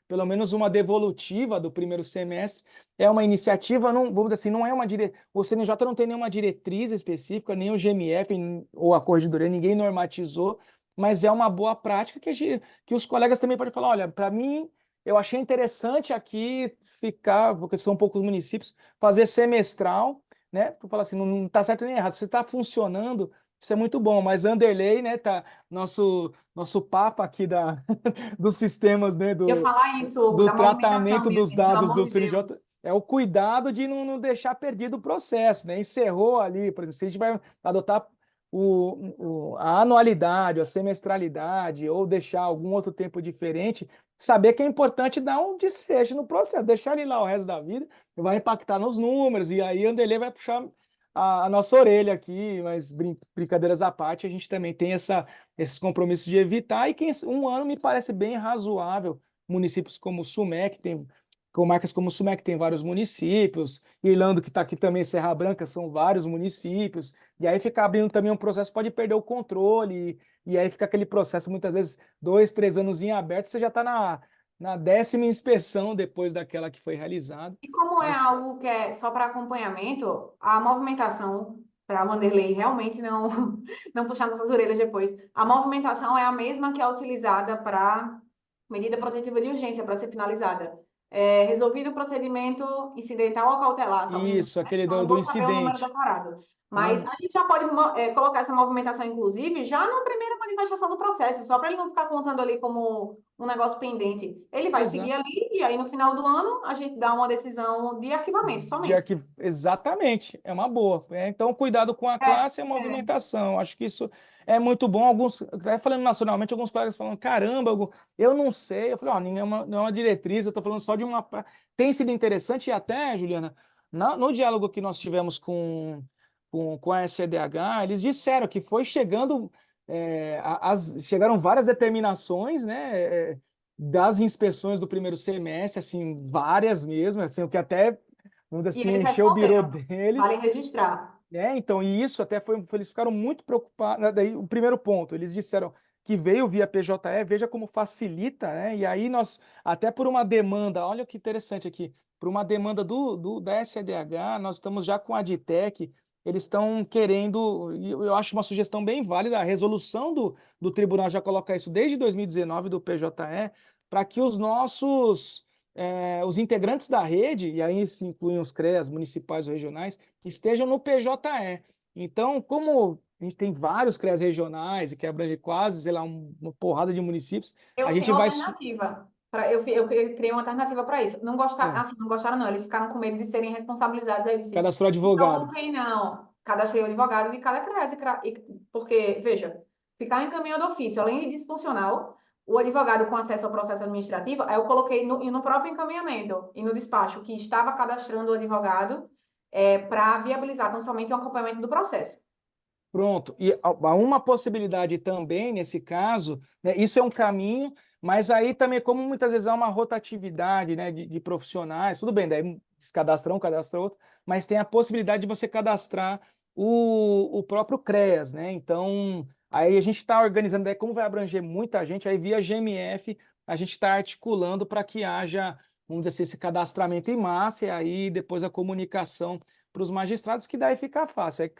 pelo menos uma devolutiva do primeiro semestre. É uma iniciativa, não, vamos dizer assim, não é uma o CNJ não tem nenhuma diretriz específica, nem o GMF ou a Corregedoria, ninguém normatizou, mas é uma boa prática que os colegas também podem falar, olha, para mim, eu achei interessante aqui ficar, porque são poucos municípios, fazer semestral, né? Tu fala assim, não está certo nem errado, se está funcionando, isso é muito bom, mas Anderlei, né, tá nosso papa aqui dos sistemas, né, Eu falar isso do da movimentação, tratamento minha dos gente, pelo dados amor do de CNJ, Deus. é o cuidado de não deixar perdido o processo, né? Encerrou ali, por exemplo, se a gente vai adotar a anualidade, a semestralidade, ou deixar algum outro tempo diferente, saber que é importante dar um desfecho no processo, deixar ele lá o resto da vida, vai impactar nos números, e aí Anderlei vai puxar a nossa orelha aqui, mas brincadeiras à parte, a gente também tem esses compromissos de evitar, e um ano me parece bem razoável. Municípios como Sumé, que tem comarcas como Sumé, que tem vários municípios, Irlando, que está aqui também, Serra Branca, são vários municípios, e aí ficar abrindo também um processo, pode perder o controle, e aí fica aquele processo, muitas vezes, 2, 3 anos em aberto, você já está na 10ª inspeção depois daquela que foi realizada. E como é algo que é só para acompanhamento, a movimentação, para Wanderlei realmente não, não puxar nossas orelhas depois, a movimentação é a mesma que é utilizada para medida protetiva de urgência, para ser finalizada. É, resolvido o procedimento incidental ou cautelar, salvo engano, Isso, né? aquele Então, não do vou saber o número incidente. decorado. Mas Não, a gente já pode colocar essa movimentação, inclusive, já na primeira manifestação do processo, só para ele não ficar contando ali como um negócio pendente. Ele vai seguir exato. ali e aí no final do ano a gente dá uma decisão de arquivamento somente. Exatamente, é uma boa. Então, cuidado com a É, classe e a é. movimentação. Acho que isso é muito bom. Alguns, até falando nacionalmente, alguns colegas falam: caramba, eu não sei. Eu falei: ó, não é uma diretriz, eu estou falando só de uma. Tem sido interessante, e até, Juliana, no diálogo que nós tivemos com a SEDH, eles disseram que foi chegando, chegaram várias determinações, né? Das inspeções do primeiro semestre, assim, várias mesmo, assim, o que até, vamos dizer E assim, eles encheu o birô responderam. deles, Vale registrar. né? Então, e isso até eles ficaram muito preocupados, né? Daí o primeiro ponto, eles disseram que veio via PJE, veja como facilita, né? E aí nós, até por uma demanda, olha que interessante aqui, por uma demanda da SEDH, nós estamos já com a Aditec, eles estão querendo, e eu acho uma sugestão bem válida, a resolução do tribunal já coloca isso desde 2019 do PJE, para que os integrantes da rede, e aí se incluem os CREAs municipais ou regionais, que estejam no PJE. Então, como a gente tem vários CREAs regionais e que abrange quase, sei lá, uma porrada de municípios, a Eu gente tenho vai. alternativa. Eu criei uma alternativa para isso. Não gostaram, Ah, assim, não gostaram, não. Eles ficaram com medo de serem responsabilizados. Aí eu disse, cadastrou então, advogado. por que não? Cadastrei o advogado de cada CREAS. Porque, veja, ficar encaminhando ofício, além de disfuncional, o advogado com acesso ao processo administrativo, aí eu coloquei no próprio encaminhamento e no despacho que estava cadastrando o advogado para viabilizar tão somente o acompanhamento do processo. Pronto. E há uma possibilidade também, nesse caso, né, isso é um caminho, mas aí também, como muitas vezes há uma rotatividade, né, de profissionais, tudo bem, daí descadastra um, cadastra outro, mas tem a possibilidade de você cadastrar o próprio CREAS, né? Então, aí a gente está organizando, daí como vai abranger muita gente, aí via GMF a gente está articulando para que haja, vamos dizer assim, esse cadastramento em massa, e aí depois a comunicação para os magistrados, que daí fica fácil.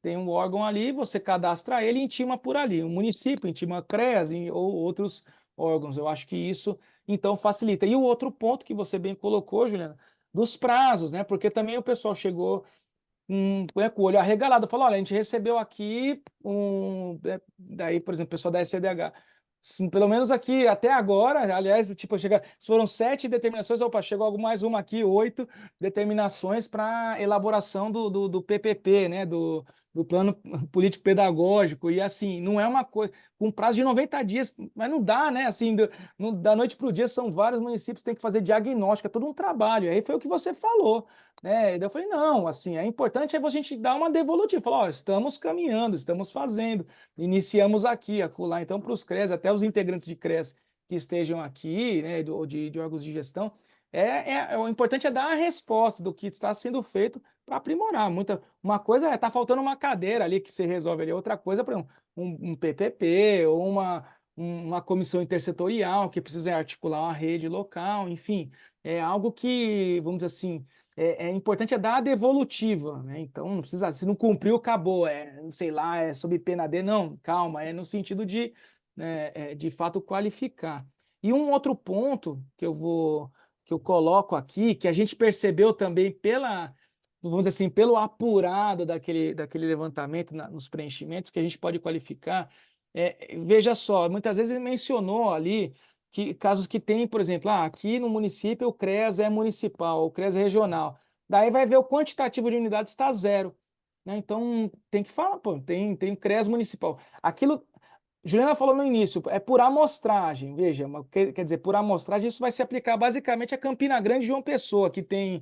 Tem um órgão ali, você cadastra ele e intima por ali. O município intima CREAS ou outros órgãos. Eu acho que isso, então, facilita. E o outro ponto que você bem colocou, Juliana, dos prazos, né? Porque também o pessoal chegou com o olho arregalado, falou: olha, a gente recebeu aqui daí, por exemplo, o pessoal da SCDH. Pelo menos aqui até agora, aliás, tipo, foram 7 determinações, opa, chegou mais uma aqui, 8 determinações para elaboração do PPP, né, do Plano Político Pedagógico, e assim, não é uma coisa, com prazo de 90 dias, mas não dá, né, assim, da noite para o dia, são vários municípios que têm que fazer diagnóstico, é todo um trabalho, aí foi o que você falou, né, e daí eu falei, não, assim, é importante a gente dar uma devolutiva, falar, ó, estamos caminhando, estamos fazendo, iniciamos aqui, acolá. Então, para os CREs, até os integrantes de CREs que estejam aqui, né, ou de órgãos de gestão, o importante é dar a resposta do que está sendo feito para aprimorar. Uma coisa é, está faltando uma cadeira ali que se resolve ali, outra coisa, por exemplo, um PPP ou uma comissão intersetorial que precisa articular uma rede local, enfim, é algo que, vamos dizer assim, é importante dar a devolutiva, né? Então não precisa, se não cumpriu, acabou, sei lá, é sob pena de, não, calma, é no sentido de, né, de fato qualificar. E um outro ponto que eu coloco aqui, que a gente percebeu também vamos dizer assim, pelo apurado daquele levantamento nos preenchimentos que a gente pode qualificar, veja só, muitas vezes ele mencionou ali que casos que tem, por exemplo, aqui no município o CREAS é municipal, o CREAS é regional. Daí vai ver o quantitativo de unidades está zero, né? Então tem que falar, pô, tem o CREAS municipal. Aquilo, Juliana falou no início, é por amostragem, veja, quer dizer, por amostragem isso vai se aplicar basicamente a Campina Grande e João Pessoa, que tem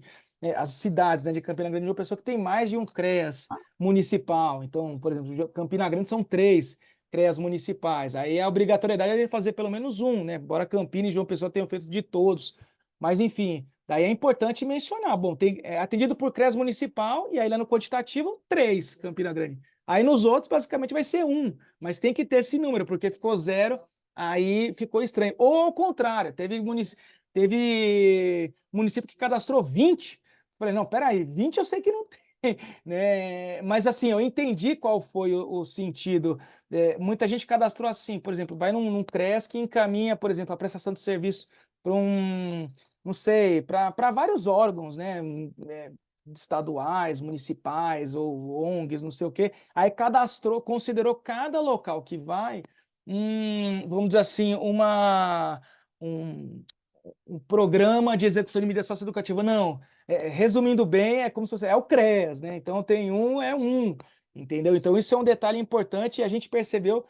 as cidades, né, de Campina Grande e João Pessoa que tem mais de um CREAS municipal. Então, por exemplo, Campina Grande são 3 CREAS municipais. Aí a obrigatoriedade é de fazer pelo menos um, né? Embora Campina e João Pessoa tenham feito de todos. Mas, enfim, daí é importante mencionar. Bom, é atendido por CREAS municipal e aí lá no quantitativo, 3 Campina Grande. Aí nos outros, basicamente, vai ser um, mas tem que ter esse número, porque ficou zero, aí ficou estranho. Ou ao contrário, teve município que cadastrou 20. Falei, não, peraí, 20 eu sei que não tem, né? Mas assim, eu entendi qual foi o sentido. Muita gente cadastrou assim, por exemplo, vai num CRES que encaminha, por exemplo, a prestação de serviço para não sei, para vários órgãos, né? Estaduais, municipais ou ONGs, não sei o quê. Aí considerou cada local que vai, vamos dizer assim, um, um programa de execução de mídia socioeducativa. Não, resumindo bem, é como se fosse, é o CREAS, né? Então tem entendeu? Então isso é um detalhe importante e a gente percebeu,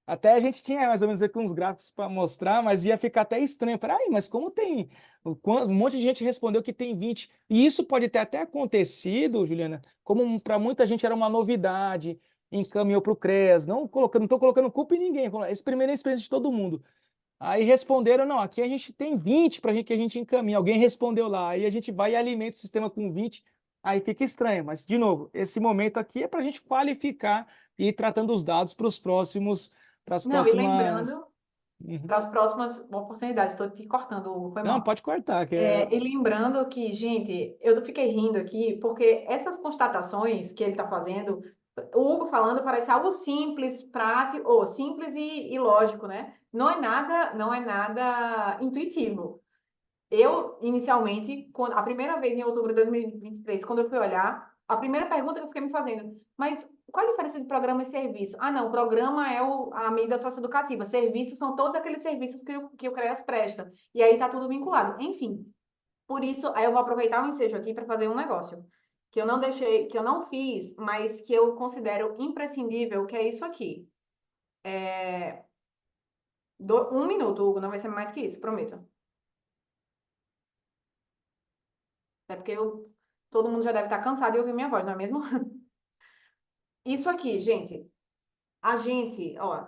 até a gente tinha mais ou menos aqui uns gráficos para mostrar, mas ia ficar até estranho. Peraí, mas como tem? Um monte de gente respondeu que tem 20. E isso pode ter até acontecido, Juliana, como para muita gente era uma novidade, encaminhou para o CREAS, não estou colocando culpa em ninguém, essa primeira experiência de todo mundo. Aí responderam, não, aqui a gente tem 20 para gente que a gente encaminha. Alguém respondeu lá, aí a gente vai e alimenta o sistema com 20, aí fica estranho. Mas, de novo, esse momento aqui é para a gente qualificar e ir tratando os dados para as Não, e próximas. lembrando, Uhum. para as próximas oportunidades, estou te cortando, foi Não, mal. pode cortar, que é. E lembrando que, gente, eu fiquei rindo aqui, porque essas constatações que ele está fazendo, o Hugo falando, parece algo simples, prático, ou simples e lógico, né? Não é nada intuitivo. Eu, inicialmente, a primeira vez em outubro de 2023, quando eu fui olhar, a primeira pergunta que eu fiquei me fazendo, mas qual a diferença de programa e serviço? Ah, não, programa é a medida socioeducativa, serviços são todos aqueles serviços que o CREAS presta, e aí está tudo vinculado. Enfim, por isso, aí eu vou aproveitar o ensejo aqui para fazer um negócio que eu não deixei, que eu não fiz, mas que eu considero imprescindível, que é isso aqui. Um minuto, Hugo, não vai ser mais que isso, prometo. É porque todo mundo já deve estar cansado de ouvir minha voz, não é mesmo? Isso aqui, gente. A gente, ó, o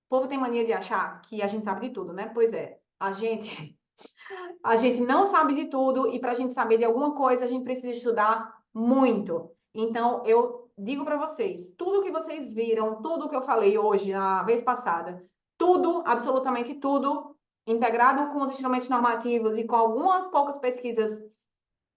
povo tem mania de achar que a gente sabe de tudo, né? Pois é. A gente não sabe de tudo e para a gente saber de alguma coisa, a gente precisa estudar muito. Então, eu digo para vocês, tudo que vocês viram, tudo que eu falei hoje, na vez passada, tudo, absolutamente tudo, integrado com os instrumentos normativos e com algumas poucas pesquisas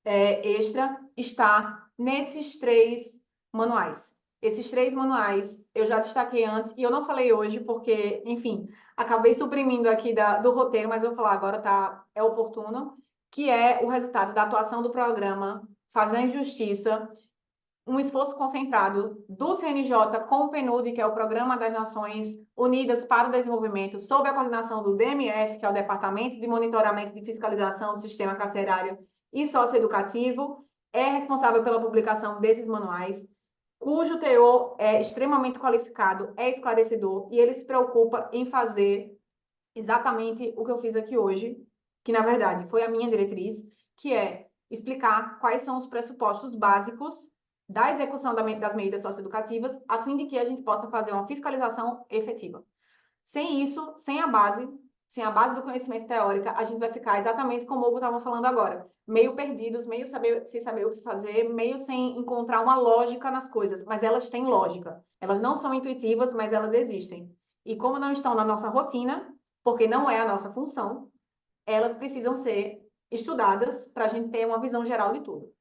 extra está nesses 3 manuais. Esses 3 manuais eu já destaquei antes e eu não falei hoje porque, enfim, acabei suprimindo aqui do roteiro, mas eu vou falar agora, tá? É oportuno, que é o resultado da atuação do programa Fazendo Justiça. um esforço concentrado do CNJ com o PNUD, que é o Programa das Nações Unidas para o Desenvolvimento, sob a coordenação do DMF, que é o Departamento de Monitoramento e Fiscalização do Sistema Carcerário e Socioeducativo, é responsável pela publicação desses manuais, cujo teor é extremamente qualificado, é esclarecedor, e ele se preocupa em fazer exatamente o que eu fiz aqui hoje, que na verdade foi a minha diretriz, que é explicar quais são os pressupostos básicos da execução das medidas socioeducativas, a fim de que a gente possa fazer uma fiscalização efetiva. Sem isso, sem a base do conhecimento teórico, a gente vai ficar exatamente como o Hugo estava falando agora, meio perdidos, meio sem saber o que fazer, meio sem encontrar uma lógica nas coisas, mas elas têm lógica. Elas não são intuitivas, mas elas existem. E como não estão na nossa rotina, porque não é a nossa função, elas precisam ser estudadas para a gente ter uma visão geral de tudo.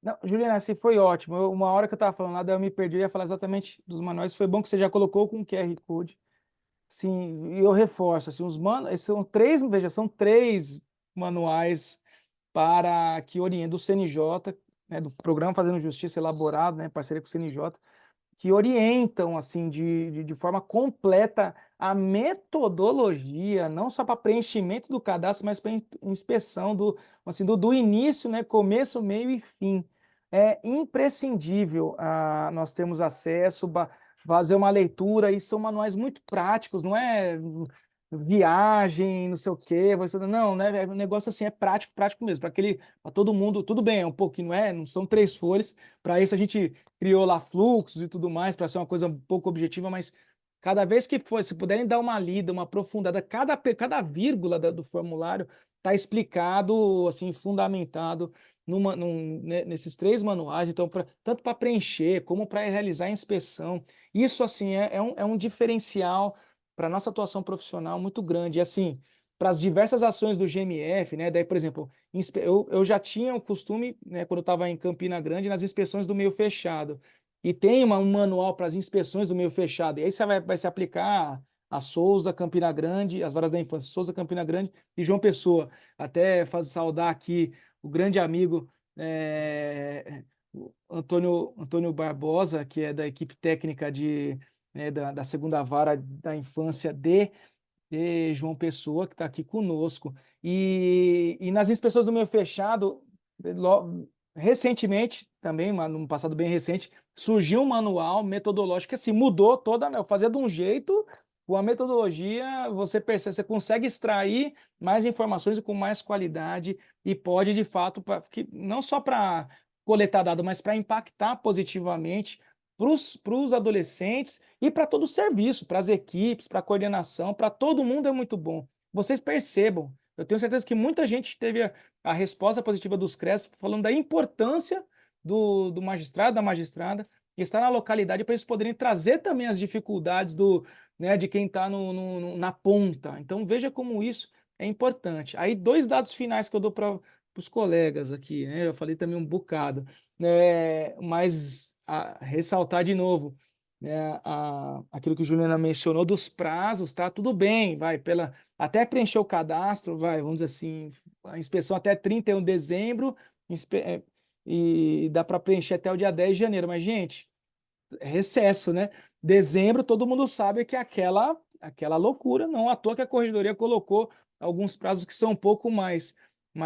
Não, Juliana, assim, foi ótimo. Uma hora que eu estava falando lá, daí eu me perdi, eu ia falar exatamente dos manuais. Foi bom que você já colocou com QR Code. Sim, e eu reforço, assim, esses são três, veja, são três manuais para que orientem do CNJ, né, do Programa Fazendo Justiça elaborado, né, em parceria com o CNJ, que orientam assim de forma completa a metodologia, não só para preenchimento do cadastro, mas para inspeção do início, né, começo, meio e fim. É imprescindível nós termos acesso, fazer uma leitura, e são manuais muito práticos, não é viagem, não sei o quê, não, né, o negócio assim é prático, prático mesmo, para todo mundo, tudo bem, é um pouquinho, não são 3 folhas, para isso a gente criou lá fluxos e tudo mais, para ser uma coisa um pouco objetiva, mas cada vez que for, se puderem dar uma lida, uma aprofundada, cada vírgula do formulário está explicado, assim, fundamentado nesses 3 manuais, então, tanto para preencher, como para realizar a inspeção. Isso, assim, é um diferencial para a nossa atuação profissional muito grande. E, assim, para as diversas ações do GMF, né? Daí, por exemplo, eu já tinha o costume, né, quando eu estava em Campina Grande, nas inspeções do meio fechado. E tem um manual para as inspeções do meio fechado. E aí você vai se aplicar a Souza, Campina Grande, as varas da infância, Souza, Campina Grande e João Pessoa. Até saudar aqui o grande amigo o Antônio Barbosa, que é da equipe técnica da segunda vara da infância de João Pessoa, que está aqui conosco. E nas inspeções do meio fechado, recentemente, também, num passado bem recente, surgiu um manual metodológico que assim, mudou toda, eu fazia de um jeito, com a metodologia, você percebe, você consegue extrair mais informações e com mais qualidade, e pode, de fato, não só para coletar dado, mas para impactar positivamente para os adolescentes e para todo o serviço, para as equipes, para a coordenação, para todo mundo é muito bom. Vocês percebam, eu tenho certeza que muita gente teve a resposta positiva dos CRES falando da importância do magistrado, da magistrada, estar na localidade para eles poderem trazer também as dificuldades de quem está na ponta. Então veja como isso é importante. Aí 2 dados finais que eu dou para os colegas aqui, né? Eu falei também um bocado, né? Mas ressaltar de novo, né? Aquilo que o Juliana mencionou dos prazos, tá? Tudo bem, vai até preencher o cadastro, vamos dizer assim, a inspeção até 31 de dezembro, e dá para preencher até o dia 10 de janeiro, mas, gente, recesso, né? Dezembro, todo mundo sabe que é aquela loucura, não à toa que a corregedoria colocou alguns prazos que são um pouco mais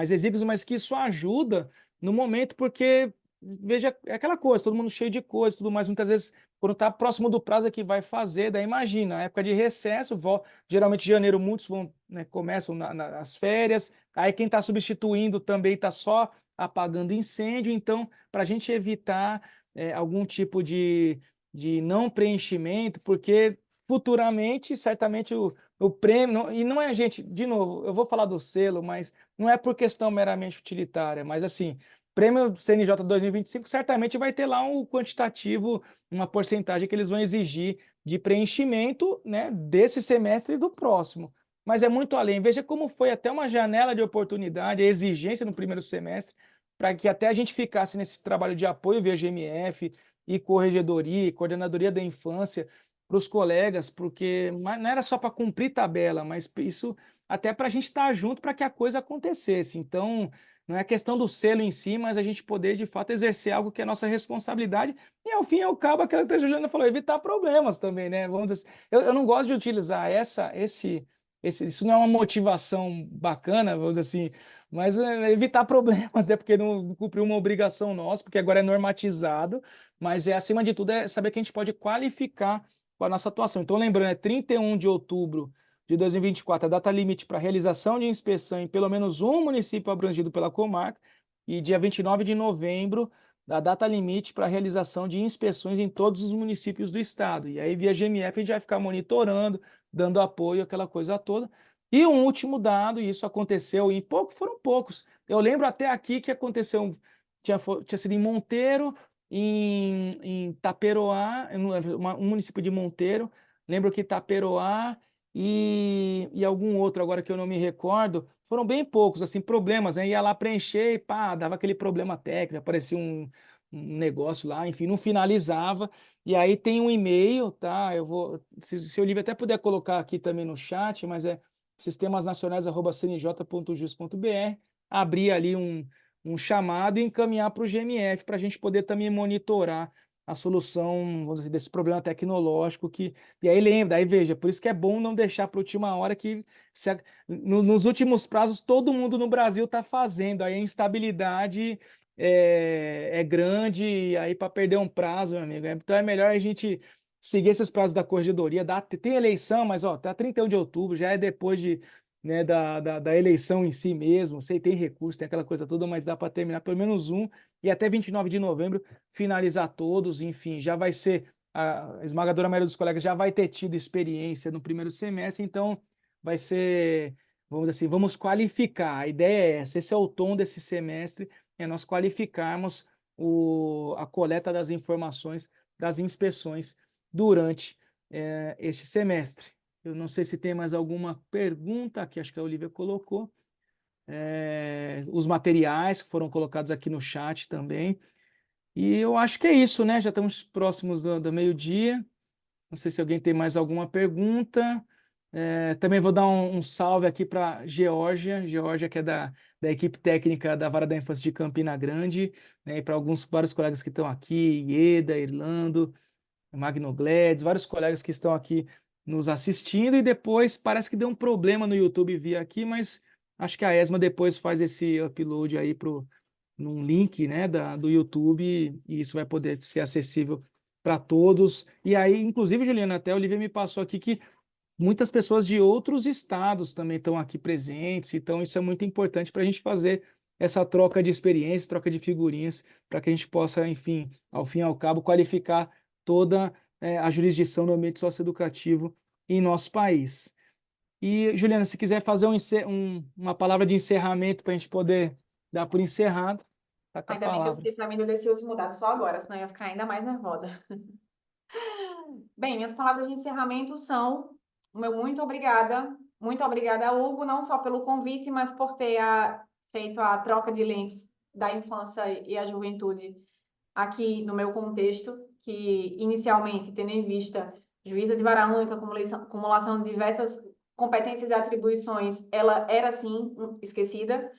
exíguos, mas que isso ajuda no momento, porque, veja, é aquela coisa, todo mundo cheio de coisa, tudo mais, muitas vezes, quando está próximo do prazo é que vai fazer, daí imagina, a época de recesso, geralmente em janeiro muitos né, começam nas férias, aí quem está substituindo também está só apagando incêndio, então, para a gente evitar algum tipo de não preenchimento, porque futuramente, certamente, o prêmio, e não é, gente, de novo, eu vou falar do selo, mas não é por questão meramente utilitária, mas assim, prêmio CNJ 2025 certamente vai ter lá um quantitativo, uma porcentagem que eles vão exigir de preenchimento, né, desse semestre e do próximo. Mas é muito além. Veja como foi até uma janela de oportunidade, a exigência no primeiro semestre, para que até a gente ficasse nesse trabalho de apoio via GMF e corregedoria, e coordenadoria da infância, para os colegas, porque não era só para cumprir tabela, mas isso até para a gente estar junto para que a coisa acontecesse. Então, não é questão do selo em si, mas a gente poder, de fato, exercer algo que é nossa responsabilidade e, ao fim e ao cabo, aquela que a Juliana falou, evitar problemas também, né? Vamos dizer assim, eu não gosto de utilizar isso não é uma motivação bacana, vamos dizer assim, mas evitar problemas, né? Porque não cumpriu uma obrigação nossa, porque agora é normatizado, mas acima de tudo, é saber que a gente pode qualificar com a nossa atuação. Então, lembrando, é 31 de outubro de 2024, a data limite para realização de inspeção em pelo menos um município abrangido pela comarca, e dia 29 de novembro, a data limite para realização de inspeções em todos os municípios do estado. E aí, via GMF, a gente vai ficar monitorando, dando apoio, aquela coisa toda. E um último dado, e isso aconteceu em foram poucos. Eu lembro até aqui que aconteceu, tinha sido em Monteiro, em Taperoá, um município de Monteiro, lembro que Taperoá e algum outro agora que eu não me recordo, foram bem poucos, assim, problemas, né? Ia lá preencher e pá, dava aquele problema técnico, aparecia um negócio lá, enfim, não finalizava. E aí tem um e-mail, tá? Eu vou, se o Olivia até puder colocar aqui também no chat, mas é sistemasnacionais@cnj.jus.br, abrir ali um chamado e encaminhar para o GMF para a gente poder também monitorar a solução, vamos dizer, desse problema tecnológico que e aí lembra, aí veja, por isso que é bom não deixar para a última hora que nos últimos prazos todo mundo no Brasil está fazendo, aí a instabilidade é grande, e aí para perder um prazo, meu amigo, então é melhor a gente seguir esses prazos da corregedoria, tem eleição, mas ó, tá 31 de outubro, já é depois né, da eleição em si mesmo, sei, tem recurso, tem aquela coisa toda, mas dá para terminar pelo menos um, e até 29 de novembro finalizar todos, enfim, já vai ser a esmagadora maioria dos colegas já vai ter tido experiência no primeiro semestre, então vai ser, vamos dizer assim, vamos qualificar. A ideia é essa, esse é o tom desse semestre, é nós qualificarmos a coleta das informações das inspeções durante este semestre. Eu não sei se tem mais alguma pergunta aqui, acho que a Olivia colocou. Os materiais que foram colocados aqui no chat também. E eu acho que é isso, né? Já estamos próximos do meio-dia. Não sei se alguém tem mais alguma pergunta. Também vou dar um salve aqui para Geórgia, que é da equipe técnica da Vara da Infância de Campina Grande, né? E para vários colegas que estão aqui, Ieda, Irlando, Magno Gledes, vários colegas que estão aqui nos assistindo. E depois parece que deu um problema no YouTube via aqui, mas acho que a ESMA depois faz esse upload aí num link, né, do YouTube, e isso vai poder ser acessível para todos. E aí, inclusive, Juliana, até a Olivia me passou aqui que muitas pessoas de outros estados também estão aqui presentes, então isso é muito importante para a gente fazer essa troca de experiências, troca de figurinhas, para que a gente possa, enfim, ao fim e ao cabo, qualificar toda a jurisdição no ambiente socioeducativo em nosso país. E, Juliana, se quiser fazer uma palavra de encerramento para a gente poder dar por encerrado, tá com a Ainda bem que eu palavra. fiquei sabendo desse último dado só agora, senão eu ia ficar ainda mais nervosa. Bem, minhas palavras de encerramento são o meu muito obrigada, Hugo, não só pelo convite, mas por ter feito a troca de links da infância e a juventude aqui no meu contexto, que inicialmente, tendo em vista juíza de vara única, acumulação de diversas competências e atribuições, ela era sim esquecida,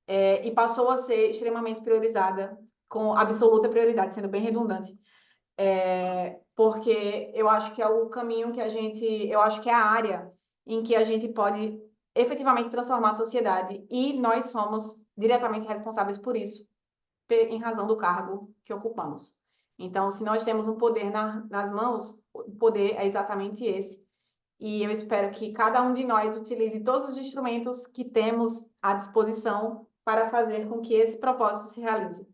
e passou a ser extremamente priorizada, com absoluta prioridade, sendo bem redundante, porque eu acho que é o caminho que eu acho que é a área em que a gente pode efetivamente transformar a sociedade, e nós somos diretamente responsáveis por isso, em razão do cargo que ocupamos. Então, se nós temos um poder nas mãos, o poder é exatamente esse. E eu espero que cada um de nós utilize todos os instrumentos que temos à disposição para fazer com que esse propósito se realize.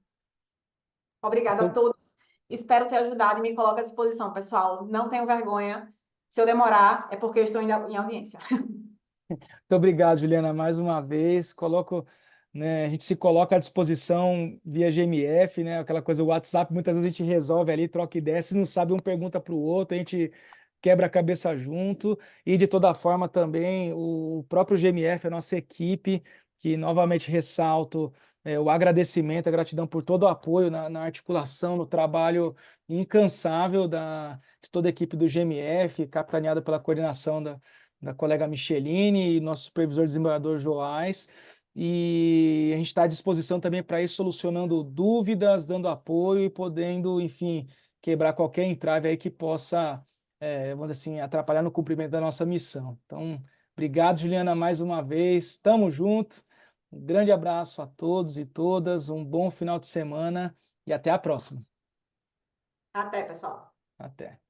Obrigada a Então, todos. Espero ter ajudado e me coloco à disposição, pessoal. Não tenho vergonha. Se eu demorar, é porque eu estou em audiência. muito obrigado, Juliana, mais uma vez. A gente se coloca à disposição via GMF, né? Aquela coisa, o WhatsApp, muitas vezes a gente resolve ali, troca ideia, se não sabe, um pergunta para o outro, a gente quebra a cabeça junto. E de toda forma também o próprio GMF, a nossa equipe, que novamente ressalto o agradecimento, a gratidão por todo o apoio na articulação, no trabalho incansável de toda a equipe do GMF, capitaneada pela coordenação da colega Micheline e nosso supervisor desembargador Joás. e a gente está à disposição também para ir solucionando dúvidas, dando apoio e podendo, enfim, quebrar qualquer entrave aí que possa, vamos dizer assim, atrapalhar no cumprimento da nossa missão. Então, obrigado, Juliana, mais uma vez. Tamo junto. Um grande abraço a todos e todas, um bom final de semana e até a próxima. Até, pessoal. Até.